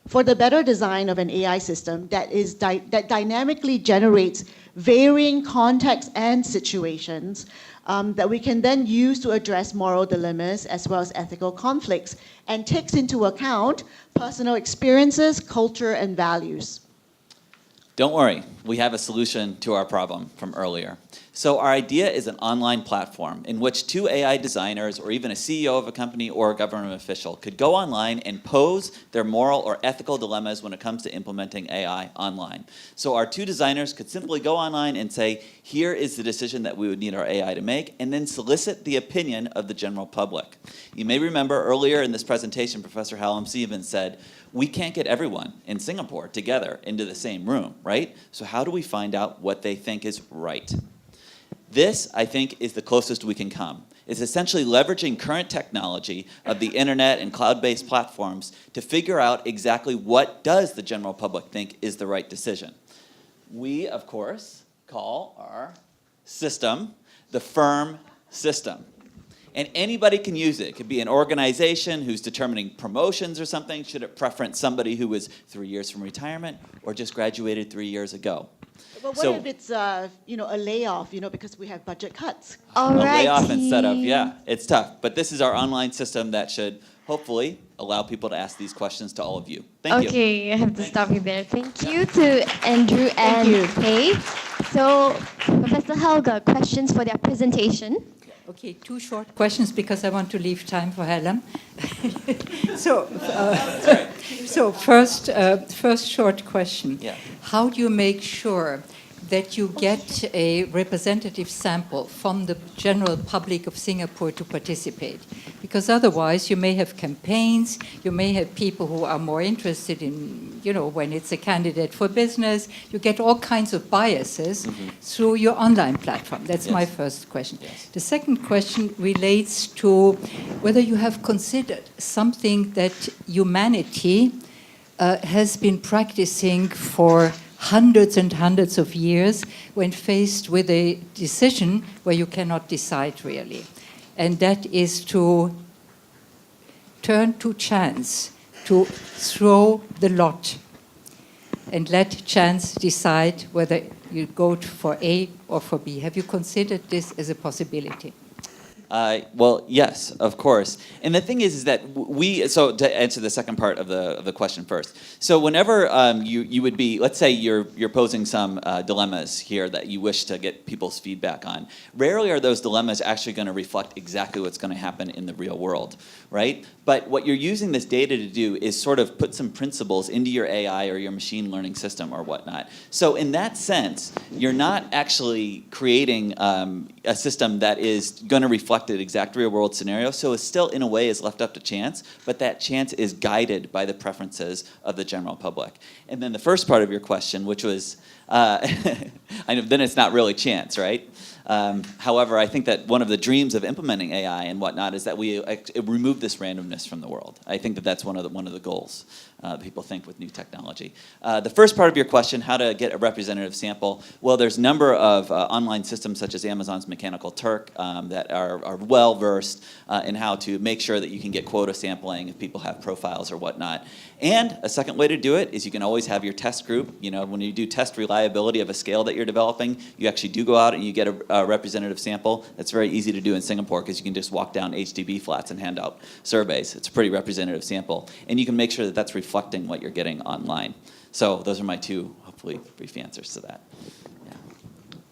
for the better design of an AI system that dynamically generates varying contexts and situations that we can then use to address moral dilemmas as well as ethical conflicts, and takes into account personal experiences, culture, and values. Don't worry, we have a solution to our problem from earlier. So our idea is an online platform in which two AI designers or even a CEO of a company or a government official could go online and pose their moral or ethical dilemmas when it comes to implementing AI online. So our two designers could simply go online and say, here is the decision that we would need our AI to make, and then solicit the opinion of the general public. You may remember earlier in this presentation, Professor Hallam-Stevens said, we can't get everyone in Singapore together into the same room, right? So how do we find out what they think is right? This, I think, is the closest we can come. It's essentially leveraging current technology of the internet and cloud-based platforms to figure out exactly what does the general public think is the right decision. We, of course, call our system the firm system. And anybody can use it. It could be an organization who's determining promotions or something. Should it preference somebody who was 3 years from retirement or just graduated 3 years ago? But what if it's a layoff, because we have budget cuts? A layoff instead of, it's tough. But this is our online system that should hopefully allow people to ask these questions to all of you. Thank you. Okay, I have to stop you there. Thank you to Andrew and Kay. So, Professor Helga, questions for their presentation? Okay, 2 short questions because I want to leave time for Helen. So first short question. Yeah. How do you make sure that you get a representative sample from the general public of Singapore to participate? Because otherwise you may have campaigns, you may have people who are more interested in, when it's a candidate for business, you get all kinds of biases through your online platform. That's my first question. The second question relates to whether you have considered something that humanity has been practicing for hundreds and hundreds of years when faced with a decision where you cannot decide really. And that is to turn to chance, to throw the lot and let chance decide whether you go for A or for B. Have you considered this as a possibility? Well, yes, of course. And the thing is that so to answer the second part of the question first. So whenever you would be, let's say you're posing some dilemmas here that you wish to get people's feedback on. Rarely are those dilemmas actually going to reflect exactly what's going to happen in the real world, right? But what you're using this data to do is sort of put some principles into your AI or your machine learning system or whatnot. So in that sense, you're not actually creating a system that is going to reflect an exact real world scenario. So it still, in a way, is left up to chance, but that chance is guided by the preferences of the general public. And then the first part of your question, which was, I know, then it's not really chance, right? However, I think that one of the dreams of implementing AI and whatnot is that we remove this randomness from the world. I think that that's one of the goals people think with new technology. The first part of your question, how to get a representative sample, well, there's a number of online systems such as Amazon's Mechanical Turk that are well versed in how to make sure that you can get quota sampling if people have profiles or whatnot. And a second way to do it is you can always have your test group. When you do test reliability of a scale that you're developing, you actually do go out and you get a representative sample. That's very easy to do in Singapore because you can just walk down HDB flats and hand out surveys. It's a pretty representative sample. And you can make sure that that's reflecting what you're getting online. So those are my 2, hopefully, brief answers to that.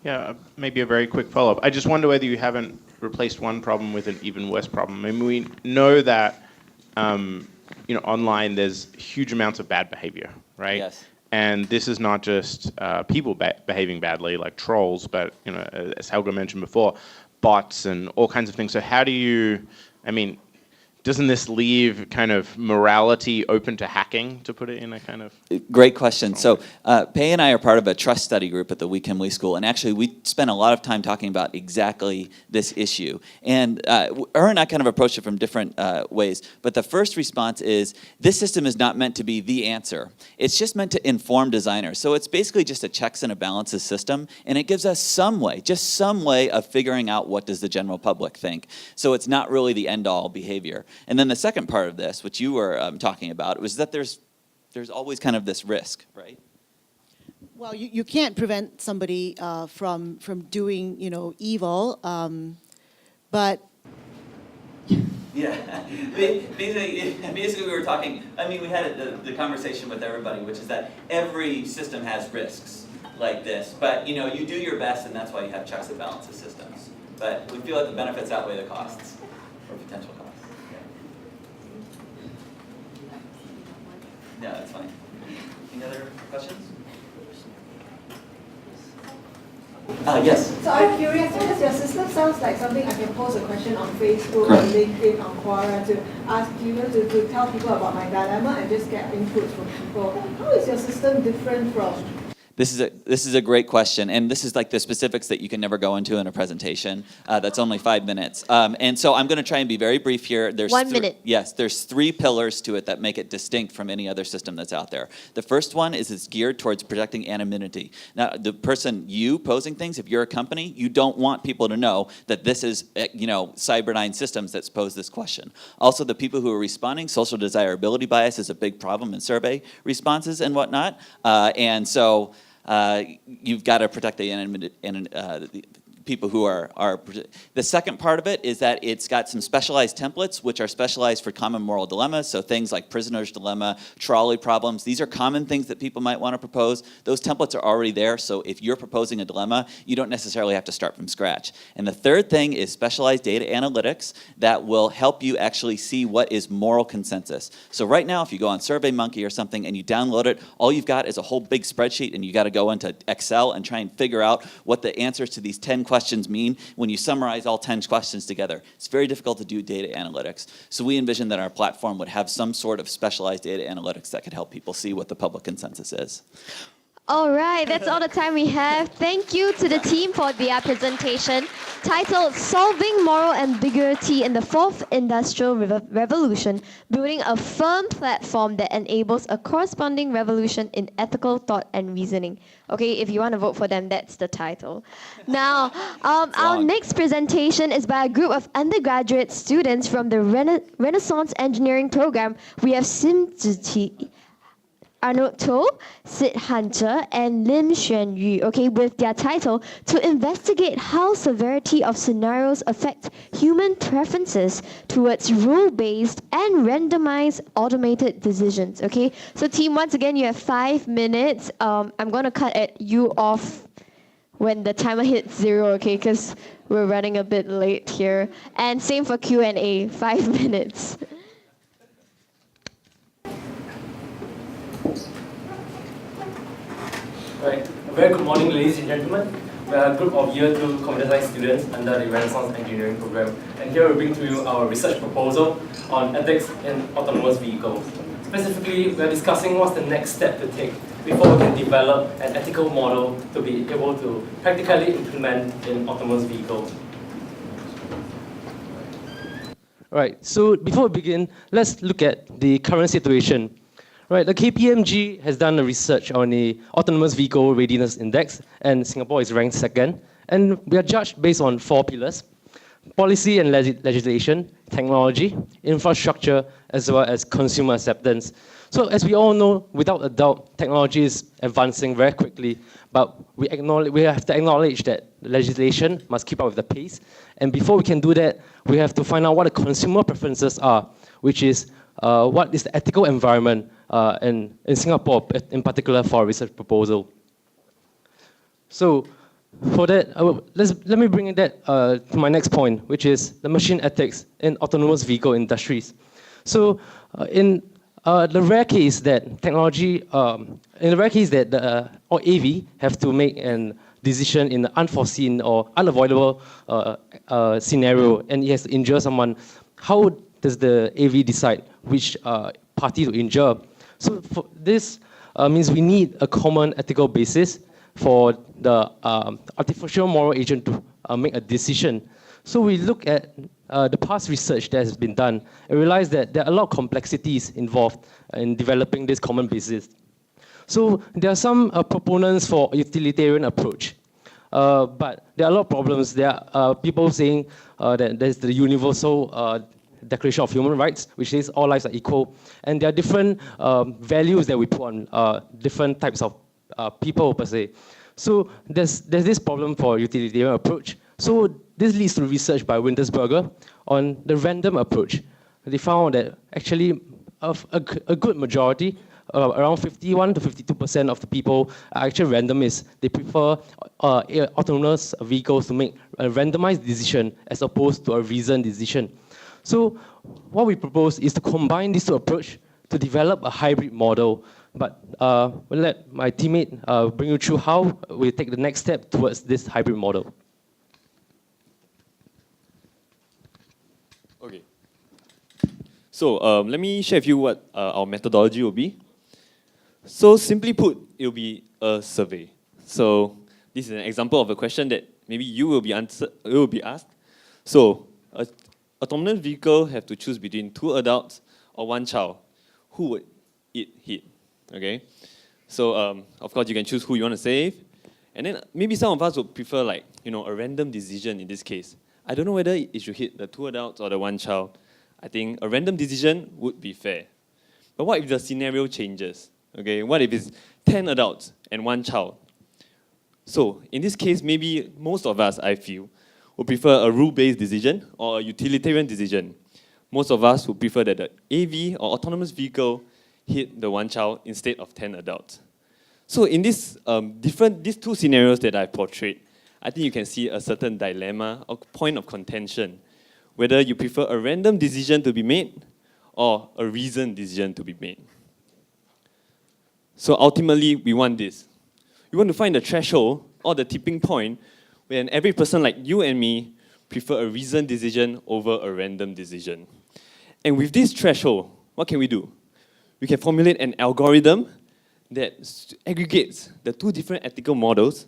Yeah, maybe a very quick follow-up. I just wonder whether you haven't replaced one problem with an even worse problem. I mean, we know that online there's huge amounts of bad behavior, right? Yes. And this is not just people behaving badly, like trolls, but as Helga mentioned before, bots and all kinds of things. So how do you? Doesn't this leave kind of morality open to hacking, to put it in a kind of... Great question. So Pei and I are part of a trust study group at the Wee Kim Wee School, and actually we spent a lot of time talking about exactly this issue. And her and I kind of approached it from different ways, but the first response is, this system is not meant to be the answer. It's just meant to inform designers. So it's basically just a checks and a balances system, and it gives us some way, just some way of figuring out what does the general public think. So it's not really the end-all behavior. And then the second part of this, which you were talking about, was that there's always kind of this risk, right? Well, you can't prevent somebody from doing evil, but yeah. Basically we were talking. We had the conversation with everybody, which is that every system has risks like this, but you do your best, and that's why you have checks and balances systems. But we feel like the benefits outweigh the costs or potential costs. Yeah, that's fine. Any other questions? Yes. So I'm curious, because your system sounds like something I can post a question on Facebook or LinkedIn on Quora to ask to tell people about my dilemma and just get inputs from people. How is your system different from This is a great question, and this is like the specifics that you can never go into in a presentation. That's only 5 minutes, and so I'm going to try and be very brief here. There's 1 minute. Yes, there's 3 pillars to it that make it distinct from any other system that's out there. The first one is it's geared towards protecting anonymity. Now, the person you posing things, if you're a company, you don't want people to know that this is Cyberdyne Systems that's posed this question. Also, the people who are responding, social desirability bias is a big problem in survey responses and whatnot, and so. You've got to protect the people who are. The second part of it is that it's got some specialized templates, which are specialized for common moral dilemmas. So things like prisoner's dilemma, trolley problems. These are common things that people might want to propose. Those templates are already there. So if you're proposing a dilemma, you don't necessarily have to start from scratch. And the third thing is specialized data analytics that will help you actually see what is moral consensus. So right now, if you go on SurveyMonkey or something and you download it, all you've got is a whole big spreadsheet, and you got to go into Excel and try and figure out what the answers to these 10 questions mean when you summarize all 10 questions together. It's very difficult to do data analytics. So we envision that our platform would have some sort of specialized data analytics that could help people see what the public consensus is. All right, that's all the time we have. Thank you to the team for their presentation titled Solving Moral Ambiguity in the Fourth Industrial Revolution, Building a Firm Platform that Enables a Corresponding Revolution in Ethical Thought and Reasoning. Okay, if you want to vote for them, that's the title. Now, our next presentation is by a group of undergraduate students from the Renaissance Engineering Program. We have Symposium, Arnold To, Sid Hunter, and Lim Xuan Yu, okay, with their title, To Investigate How Severity of Scenarios Affect Human Preferences Towards Rule-Based and Randomized Automated Decisions, okay? So team, once again, you have 5 minutes. I'm going to cut you off when the timer hits 0, okay, because we're running a bit late here. And same for Q&A, 5 minutes. Right. A very good morning, ladies and gentlemen. We are a group of Year 2 Computer Science students under the Renaissance Engineering Program. And here we bring to you our research proposal on ethics in autonomous vehicles. Specifically, we are discussing what's the next step to take before we can develop an ethical model to be able to practically implement in autonomous vehicles. Right, so before we begin, let's look at the current situation. Right, the KPMG has done a research on the Autonomous Vehicle Readiness Index, and Singapore is ranked 2nd. And we are judged based on 4 pillars: policy and legislation, technology, infrastructure, as well as consumer acceptance. So as we all know, without a doubt, technology is advancing very quickly, but we have to acknowledge that the legislation must keep up with the pace. And before we can do that, we have to find out what the consumer preferences are, which is what is the ethical environment in Singapore, in particular for a research proposal. So for that, let me bring that to my next point, which is the machine ethics in autonomous vehicle industries. So in the rare case that technology, in the rare case that the AV have to make a decision in an unforeseen or unavoidable scenario, and it has to injure someone, how does the AV decide which party to injure? So for this means we need a common ethical basis for the artificial moral agent to make a decision. So we look at the past research that has been done and realize that there are a lot of complexities involved in developing this common basis. So there are some proponents for a utilitarian approach, but there are a lot of problems. There are people saying that there's the universal Declaration of Human Rights, which says all lives are equal, and there are different values that we put on different types of people per se. So there's this problem for utilitarian approach. So this leads to research by Wintersberger on the random approach. They found that actually a good majority, around 51 to 52% of the people are actually randomists. They prefer autonomous vehicles to make a randomized decision as opposed to a reasoned decision. So what we propose is to combine these two approaches to develop a hybrid model. But we'll let my teammate bring you through how we take the next step towards this hybrid model. Okay. So let me share with you what our methodology will be. So simply put, it will be a survey. So this is an example of a question that maybe you will be asked. So, a autonomous vehicle have to choose between 2 adults or 1 child. Who would it hit? Okay. So of course you can choose who you want to save, and then maybe some of us would prefer like a random decision in this case. I don't know whether it should hit the 2 adults or the 1 child. I think a random decision would be fair. But what if the scenario changes? Okay, what if it's 10 adults and 1 child? So in this case, maybe most of us, I feel, would prefer a rule-based decision or a utilitarian decision. Most of us would prefer that the AV or autonomous vehicle hit the 1 child instead of 10 adults. So in these 2 scenarios that I portrayed, I think you can see a certain dilemma or point of contention, whether you prefer a random decision to be made or a reasoned decision to be made. So ultimately, we want this. We want to find the threshold or the tipping point when every person like you and me prefer a reasoned decision over a random decision. And with this threshold, what can we do? We can formulate an algorithm that aggregates the 2 different ethical models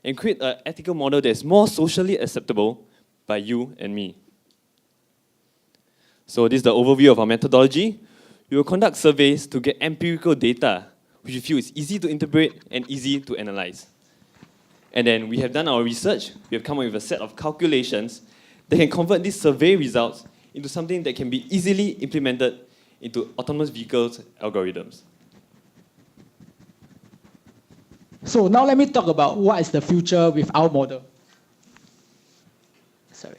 and create an ethical model that's more socially acceptable by you and me. So this is the overview of our methodology. We will conduct surveys to get empirical data, which we feel is easy to interpret and easy to analyze. And then we have done our research. We have come up with a set of calculations that can convert these survey results into something that can be easily implemented into autonomous vehicles algorithms. So now let me talk about what is the future with our model. Sorry.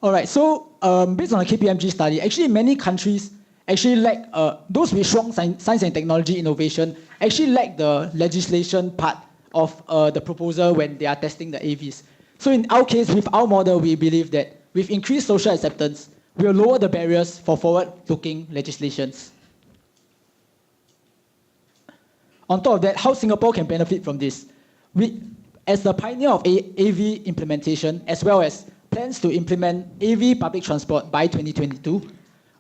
All right, so based on a KPMG study, actually many countries actually lack, those with strong science and technology innovation actually lack the legislation part of the proposal when they are testing the AVs. So in our case, with our model, we believe that with increased social acceptance, we will lower the barriers for forward-looking legislations. On top of that, how Singapore can benefit from this? We, as the pioneer of AV implementation, as well as plans to implement AV public transport by 2022,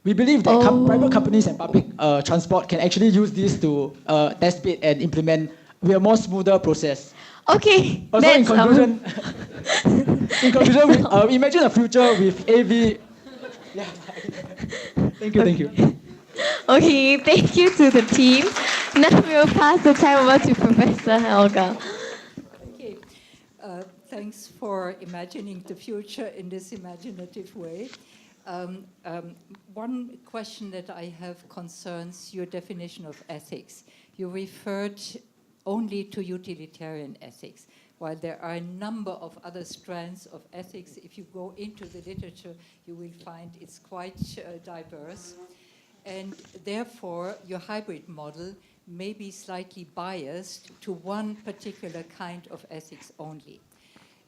we believe that private companies and public transport can actually use this to test bed and implement with a more smoother process. Okay. Also, in conclusion, imagine a future with AV. Yeah. Thank you. Okay, thank you to the team. Now we'll pass the time over to Professor Helga. Okay. Thanks for imagining the future in this imaginative way. One question that I have concerns your definition of ethics. You referred only to utilitarian ethics, while there are a number of other strands of ethics. If you go into the literature, you will find it's quite diverse. And therefore, your hybrid model may be slightly biased to one particular kind of ethics only.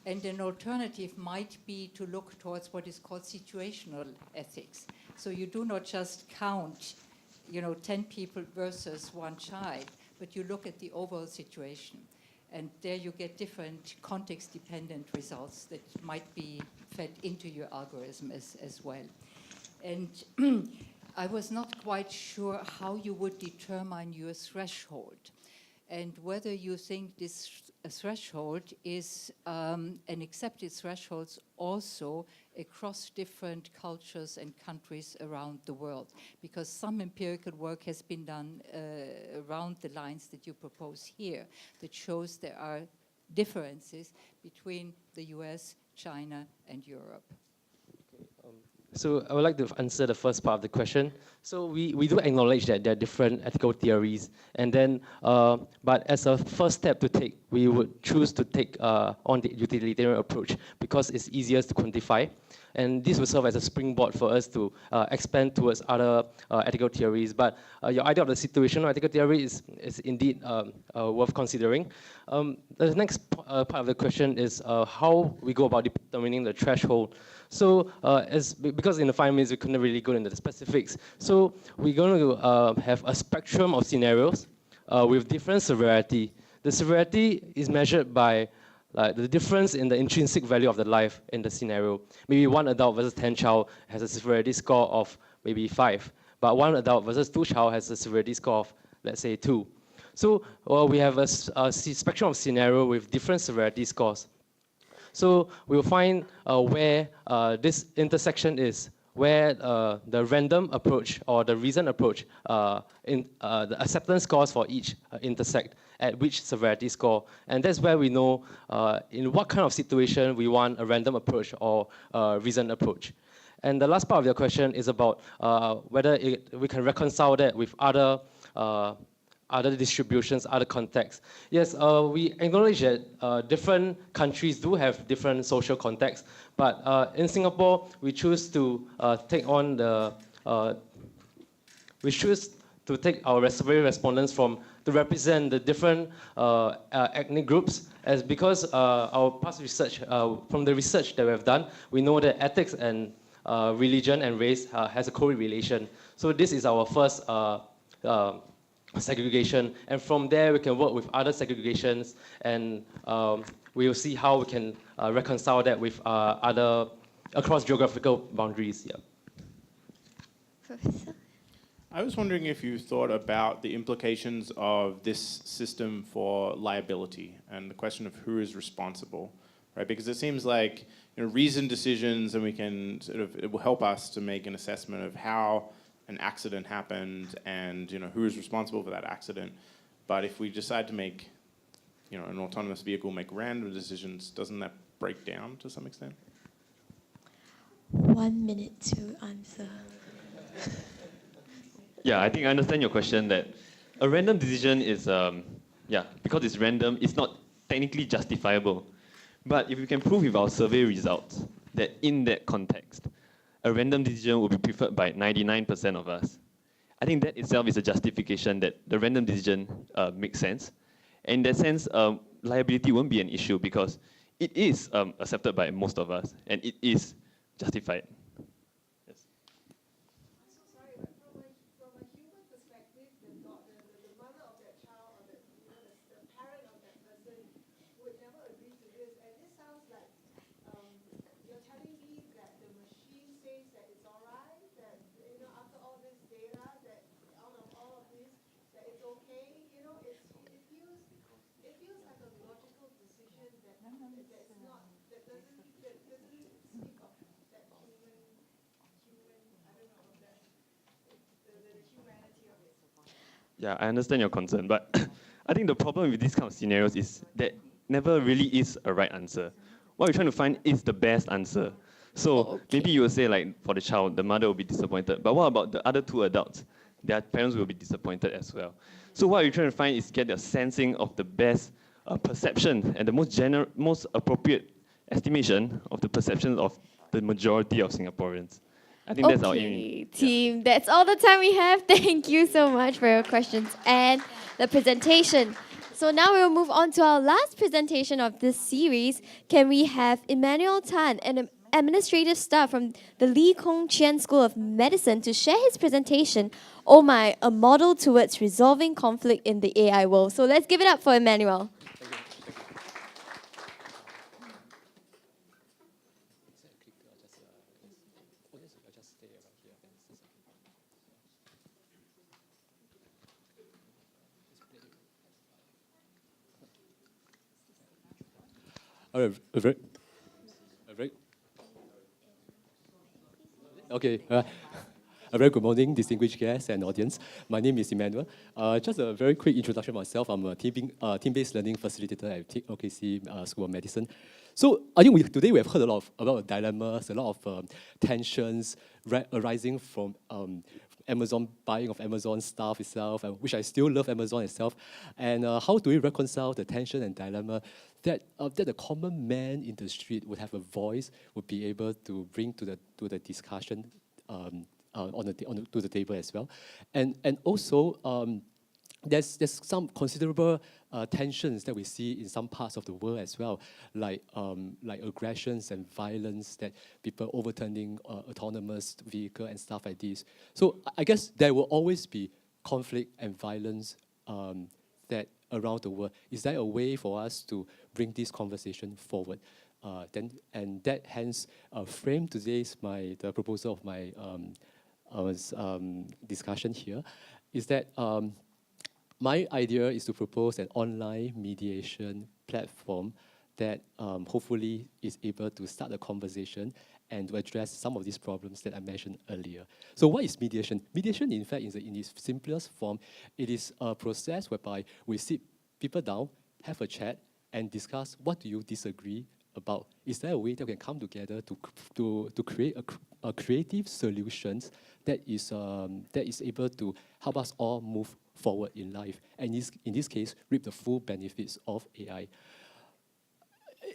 And an alternative might be to look towards what is called situational ethics. So you do not just count, 10 people versus 1 child, but you look at the overall situation. And there you get different context-dependent results that might be fed into your algorithm as well. And I was not quite sure how you would determine your threshold and whether you think this threshold is an accepted threshold also across different cultures and countries around the world, because some empirical work has been done around the lines that you propose here that shows there are differences between the US, China, and Europe. So I would like to answer the first part of the question. So we do acknowledge that there are different ethical theories, and then, but as a first step to take, we would choose to take on the utilitarian approach because it's easiest to quantify. And this will serve as a springboard for us to expand towards other ethical theories. But your idea of the situational ethical theory is indeed worth considering. The next part of the question is how we go about determining the threshold. So because in the 5 minutes we couldn't really go into the specifics, so we're going to have a spectrum of scenarios with different severity. The severity is measured by the difference in the intrinsic value of the life in the scenario. Maybe 1 adult versus 10 child has a severity score of maybe 5, but 1 adult versus 2 child has a severity score of, let's say, 2. So we have a spectrum of scenario with different severity scores. So we'll find where this intersection is, where the random approach or the reason approach, the acceptance scores for each intersect at which severity score. And that's where we know in what kind of situation we want a random approach or a reason approach. And the last part of your question is about whether we can reconcile that with other distributions, other contexts. Yes, we acknowledge that different countries do have different social contexts, but in Singapore, we choose to take on the, we choose to take our survey respondents to represent the different ethnic groups, as because our past research, from the research that we have done, we know that ethics and religion and race has a correlation. So this is our first segregation, and from there we can work with other segregations, and we will see how we can reconcile that with other across geographical boundaries. Yeah. Professor? I was wondering if you thought about the implications of this system for liability and the question of who is responsible, right? Because it seems like reasoned decisions, and we can it will help us to make an assessment of how an accident happened and who is responsible for that accident. But if we decide to make an autonomous vehicle make random decisions, doesn't that break down to some extent? 1 minute to answer. Yeah, I think I understand your question that a random decision is, because it's random, it's not technically justifiable. But if we can prove with our survey results that in that context, a random decision will be preferred by 99% of us, I think that itself is a justification that the random decision makes sense. And in that sense, liability won't be an issue because it is accepted by most of us and it is justified. Yes. I'm so sorry, but from a human perspective, the mother of that child or the parent of that person would never agree to this. And this sounds like you're telling me that the machine says that it's all right, that after all this data, that out of all of this, that it's okay. It feels like a logical decision that that's not that doesn't speak of that human I don't know that the humanity of it. Yeah, I understand your concern, but I think the problem with these kind of scenarios is that never really is a right answer. What we're trying to find is the best answer. So maybe you will say, like, for the child, the mother will be disappointed, but what about the other two adults? Their parents will be disappointed as well. So what we're trying to find is get a sensing of the best perception and the most appropriate estimation of the perceptions of the majority of Singaporeans. I think that's our aim. Team, that's all the time we have. Thank you so much for your questions and the presentation. So now we will move on to our last presentation of this series. Can we have Emmanuel Tan, an administrative staff from the Lee Kong Chian School of Medicine, to share his presentation, Oh My, a model towards resolving conflict in the AI world. So let's give it up for Emmanuel. A very good morning, distinguished guests and audience. My name is Emmanuel. Just a very quick introduction of myself. I'm a team-based learning facilitator at OKC School of Medicine. So I think today we have heard a lot of dilemmas, a lot of tensions arising from Amazon, buying of Amazon stuff itself, which I still love Amazon itself. And how do we reconcile the tension and dilemma that the common man in the street would have a voice, would be able to bring to the discussion to the table as well, and also there's some considerable tensions that we see in some parts of the world as well, like aggressions and violence, that people overturning autonomous vehicle and stuff like this. So I guess there will always be conflict and violence that around the world. Is there a way for us to bring this conversation forward? And that hence frame today's the proposal of my discussion here, is that my idea is to propose an online mediation platform that hopefully is able to start a conversation and to address some of these problems that I mentioned earlier. So what is mediation? Mediation, in fact, in its simplest form, it is a process whereby we sit people down, have a chat, and discuss what do you disagree about. Is there a way that we can come together to create a creative solutions that is able to help us all move forward in life, and in this case, reap the full benefits of AI.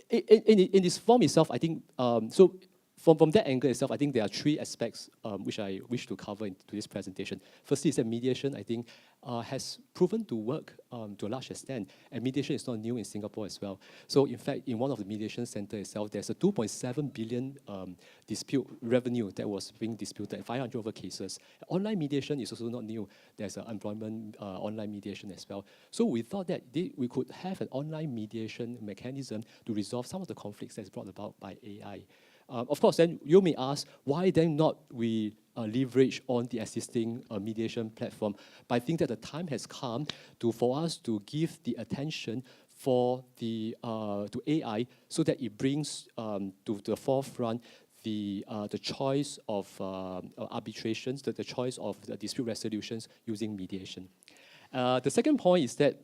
In this form itself, I think, so from that angle itself, I think there are three aspects which I wish to cover in today's presentation. Firstly, is that mediation, I think, has proven to work to a large extent, and mediation is not new in Singapore as well. So in fact, in one of the mediation centers itself, there's a 2.7 billion dispute revenue that was being disputed, 500 over cases. Online mediation is also not new. There's an employment online mediation as well. So we thought that we could have an online mediation mechanism to resolve some of the conflicts that's brought about by AI. Of course, then you may ask, why then not we leverage on the existing mediation platform? But I think that the time has come for us to give the attention to AI so that it brings to the forefront the choice of arbitrations, the choice of the dispute resolutions using mediation. The second point is that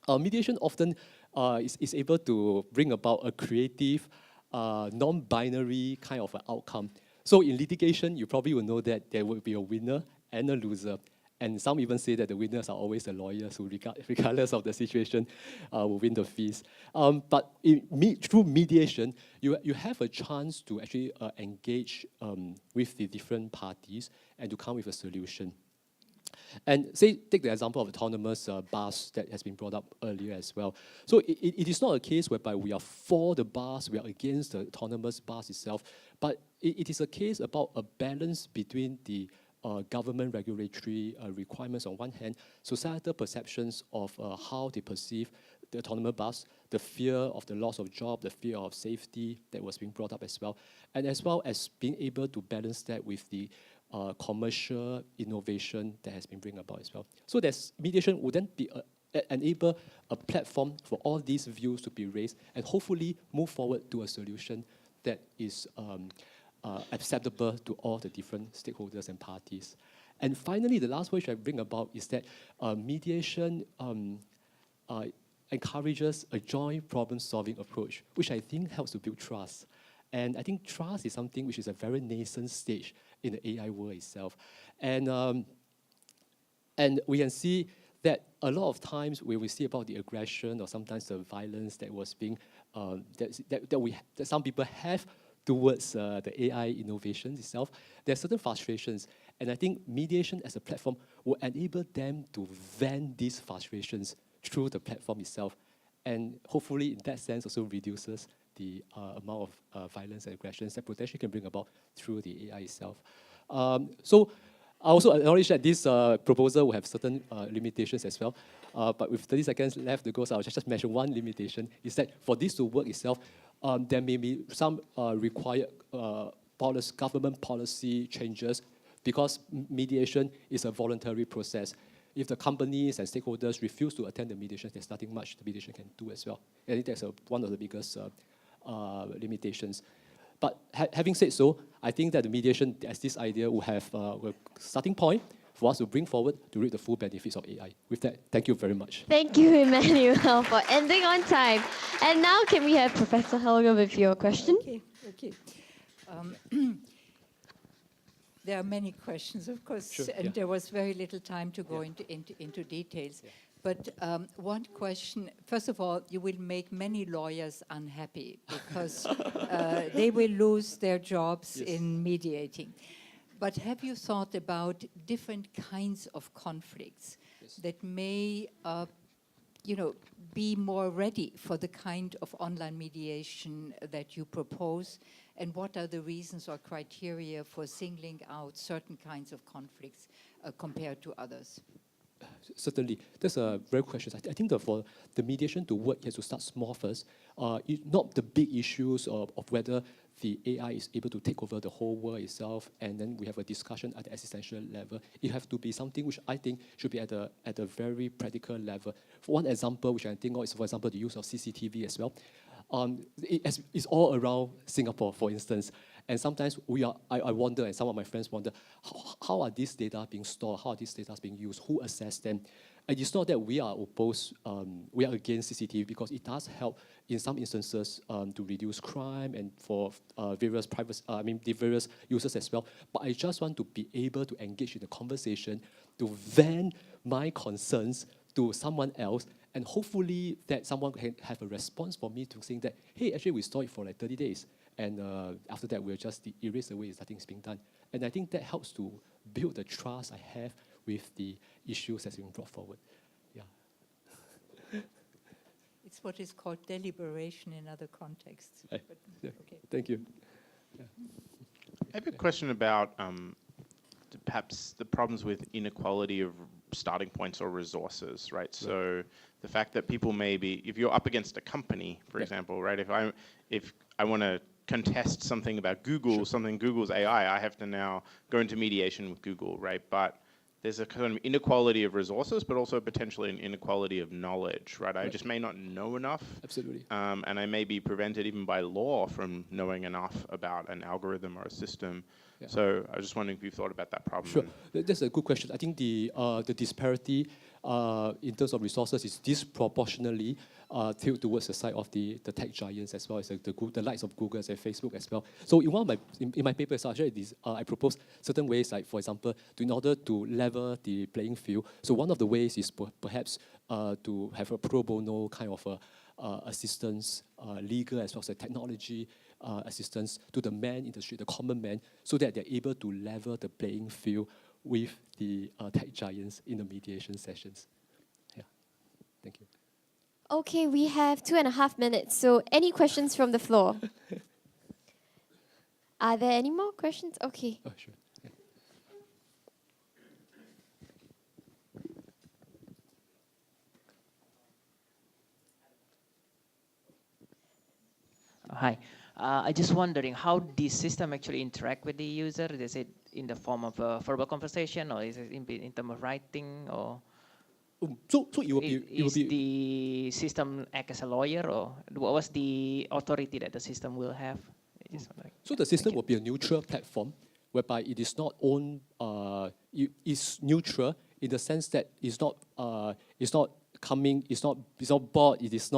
mediation often is able to bring about a creative, non-binary kind of an outcome. So in litigation, you probably will know that there will be a winner and a loser. And some even say that the winners are always the lawyers who, regardless of the situation, will win the fees. But through mediation, you have a chance to actually engage with the different parties and to come with a solution. And take the example of autonomous bus that has been brought up earlier as well. So it is not a case whereby we are for the bus, we are against the autonomous bus itself, but it is a case about a balance between the government regulatory requirements on one hand, societal perceptions of how they perceive the autonomous bus, the fear of the loss of job, the fear of safety that was being brought up as well as being able to balance that with the commercial innovation that has been bring about as well. So mediation would then be enable a platform for all these views to be raised and hopefully move forward to a solution that is acceptable to all the different stakeholders and parties. And finally, the last point I bring about is that mediation encourages a joint problem-solving approach, which I think helps to build trust. And I think trust is something which is a very nascent stage in the AI world itself. And we can see that a lot of times when we see about the aggression or sometimes the violence that was being, that some people have towards the AI innovations itself, there are certain frustrations. And I think mediation as a platform will enable them to vent these frustrations through the platform itself. And hopefully, in that sense, also reduces the amount of violence and aggressions that potentially can bring about through the AI itself. So I also acknowledge that this proposal will have certain limitations as well. But with 30 seconds left to go, so I'll just mention one limitation, is that for this to work itself, there may be some required government policy changes because mediation is a voluntary process. If the companies and stakeholders refuse to attend the mediation, there's nothing much the mediation can do as well. I think that's one of the biggest limitations. But having said so, I think that the mediation, as this idea, will have a starting point for us to bring forward to reap the full benefits of AI. With that, thank you very much. Thank you, Emmanuel, for ending on time. And now can we have Professor Helga with your question? Okay. There are many questions, of course, Sure, and yeah. there was very little time to go into details. Yeah. But one question, first of all, you will make many lawyers unhappy because they will lose their jobs in mediating. But have you thought about different kinds of conflicts that may be more ready for the kind of online mediation that you propose? And what are the reasons or criteria for singling out certain kinds of conflicts compared to others? Certainly, that's a very good question. I think that for the mediation to work, it has to start small first. Not the big issues of whether the AI is able to take over the whole world itself, and then we have a discussion at the existential level. It has to be something which I think should be at a very practical level. For one example, which I think of is, for example, the use of CCTV as well. It's all around Singapore, for instance. And sometimes I wonder, and some of my friends wonder, how are these data being stored? How are these data being used? Who assess them? And it's not that we are opposed, we are against CCTV, because it does help in some instances to reduce crime and for various various users as well. But I just want to be able to engage in the conversation, to vent my concerns to someone else, and hopefully that someone can have a response for me to saying that, hey, actually we store it for like 30 days. And after that, we'll just erase away if nothing's being done. And I think that helps to build the trust I have with the issues that's being brought forward. Yeah. It's what is called deliberation in other contexts. Yeah. Okay. Thank you. Yeah. I have a question about perhaps the problems with inequality of starting points or resources, right? So the fact that people may be, if you're up against a company, for example, right? If I want to contest something about Google, something Google's AI, I have to now go into mediation with Google, right? But there's a kind of inequality of resources, but also potentially an inequality of knowledge, right? I just may not know enough. Absolutely. And I may be prevented even by law from knowing enough about an algorithm or a system. Yeah. So I was just wondering if you've thought about that problem. Sure, that's a good question. I think the disparity in terms of resources is disproportionately tilted towards the side of the tech giants, as well as the likes of Google and Facebook as well. So in one of my papers, actually, I propose certain ways, like for example, in order to level the playing field. So one of the ways is perhaps to have a pro bono kind of assistance, legal as well as technology assistance to the man in the street, the common man, so that they're able to level the playing field with the tech giants in the mediation sessions. Yeah, thank you. Okay, we have 2.5 minutes, so any questions from the floor? Are there any more questions? Okay. Oh, sure. Yeah. Hi. I just wondering how this system actually interact with the user. Is it in the form of a verbal conversation, or is it in terms of writing, or so it will be the system act as a lawyer, or what was the authority that the system will have? So the system will be a neutral platform, whereby it is not owned. It's neutral in the sense that it's not coming. It's not bought. It is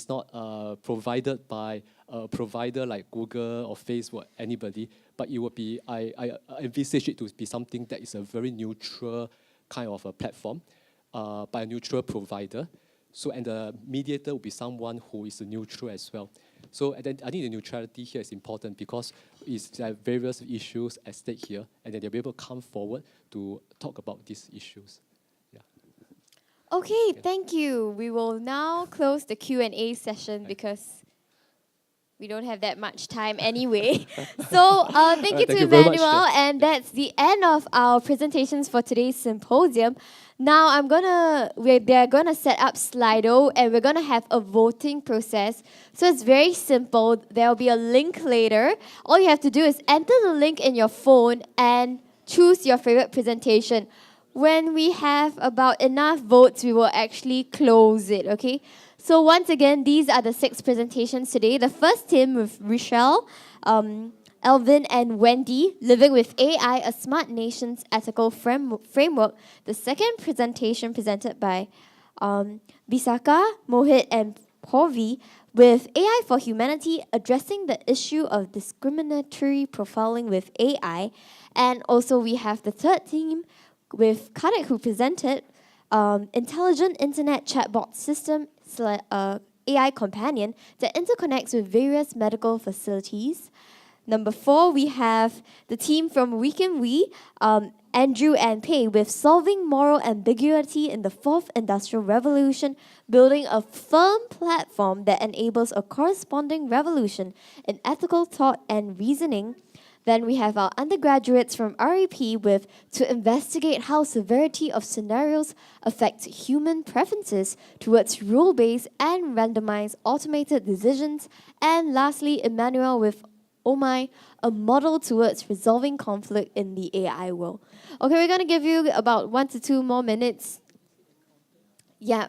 not provided by a provider like Google or Facebook, anybody, but it will be, I envisage it to be something that is a very neutral kind of a platform by a neutral provider. So, and the mediator will be someone who is neutral as well. So, and then I think the neutrality here is important because there are various issues at stake here, and then they'll be able to come forward to talk about these issues. Okay, thank you. We will now close the Q&A session because we don't have that much time anyway. So thank you to Emmanuel, and that's the end of our presentations for today's symposium. Now they're gonna set up Slido, and we're gonna have a voting process. So it's very simple. There'll be a link later. All you have to do is enter the link in your phone and choose your favorite presentation. When we have about enough votes, we will actually close it, okay? So once again, these are the 6 presentations today. The first team with Rochelle, Elvin and Wendy, Living with AI, A Smart Nation's Ethical Framework. The second presentation presented by Bisaka, Mohit and Porvi, with AI for Humanity, Addressing the Issue of Discriminatory Profiling with AI. And also we have the third team with Kadek, who presented Intelligent Internet Chatbot System AI Companion that interconnects with various medical facilities. Number 4, we have the team from Week in We, Andrew and Pei, with Solving Moral Ambiguity in the 4th Industrial Revolution, building a firm platform that enables a corresponding revolution in ethical thought and reasoning. Then we have our undergraduates from RAP with to investigate how severity of scenarios affect human preferences towards rule-based and randomized automated decisions. And lastly, Emmanuel with Oh My, a model towards resolving conflict in the AI world. Okay, we're going to give you about 1 to 2 more minutes. Yeah.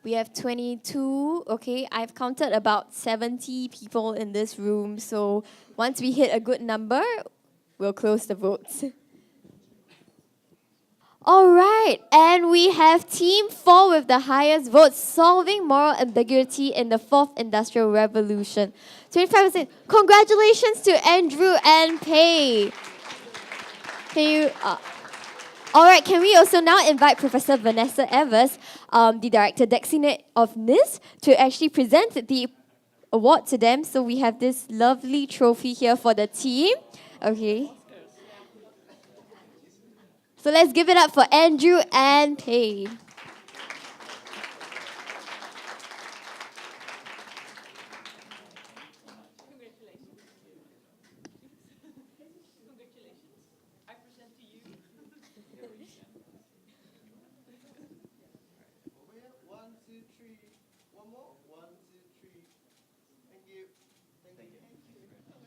We have 22. Okay, I've counted about 70 people in this room. So once we hit a good number, we'll close the votes. All right, and we have Team 4 with the highest votes, solving moral ambiguity in the 4th Industrial Revolution. 25%. Congratulations to Andrew and Pei. Can you... all right, can we also now invite Professor Vanessa Evers, the Director Designate of NISTH, to actually present the award to them. So we have this lovely trophy here for the team. Okay. So let's give it up for Andrew and Pei.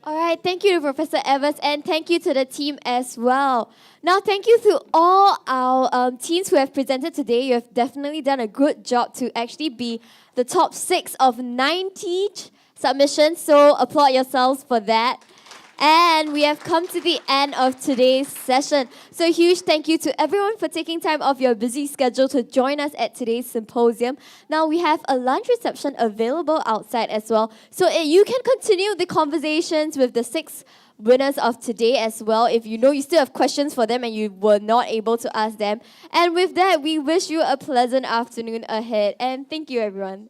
All right, thank you to Professor Evers and thank you to the team as well. Now, thank you to all our teams who have presented today. You have definitely done a good job to actually be the top 6 of 90 submissions, so applaud yourselves for that. And we have come to the end of today's session. So a huge thank you to everyone for taking time off your busy schedule to join us at today's symposium. Now we have a lunch reception available outside as well. So you can continue the conversations with the 6 winners of today as well if you know you still have questions for them and you were not able to ask them. And with that, we wish you a pleasant afternoon ahead. And thank you, everyone.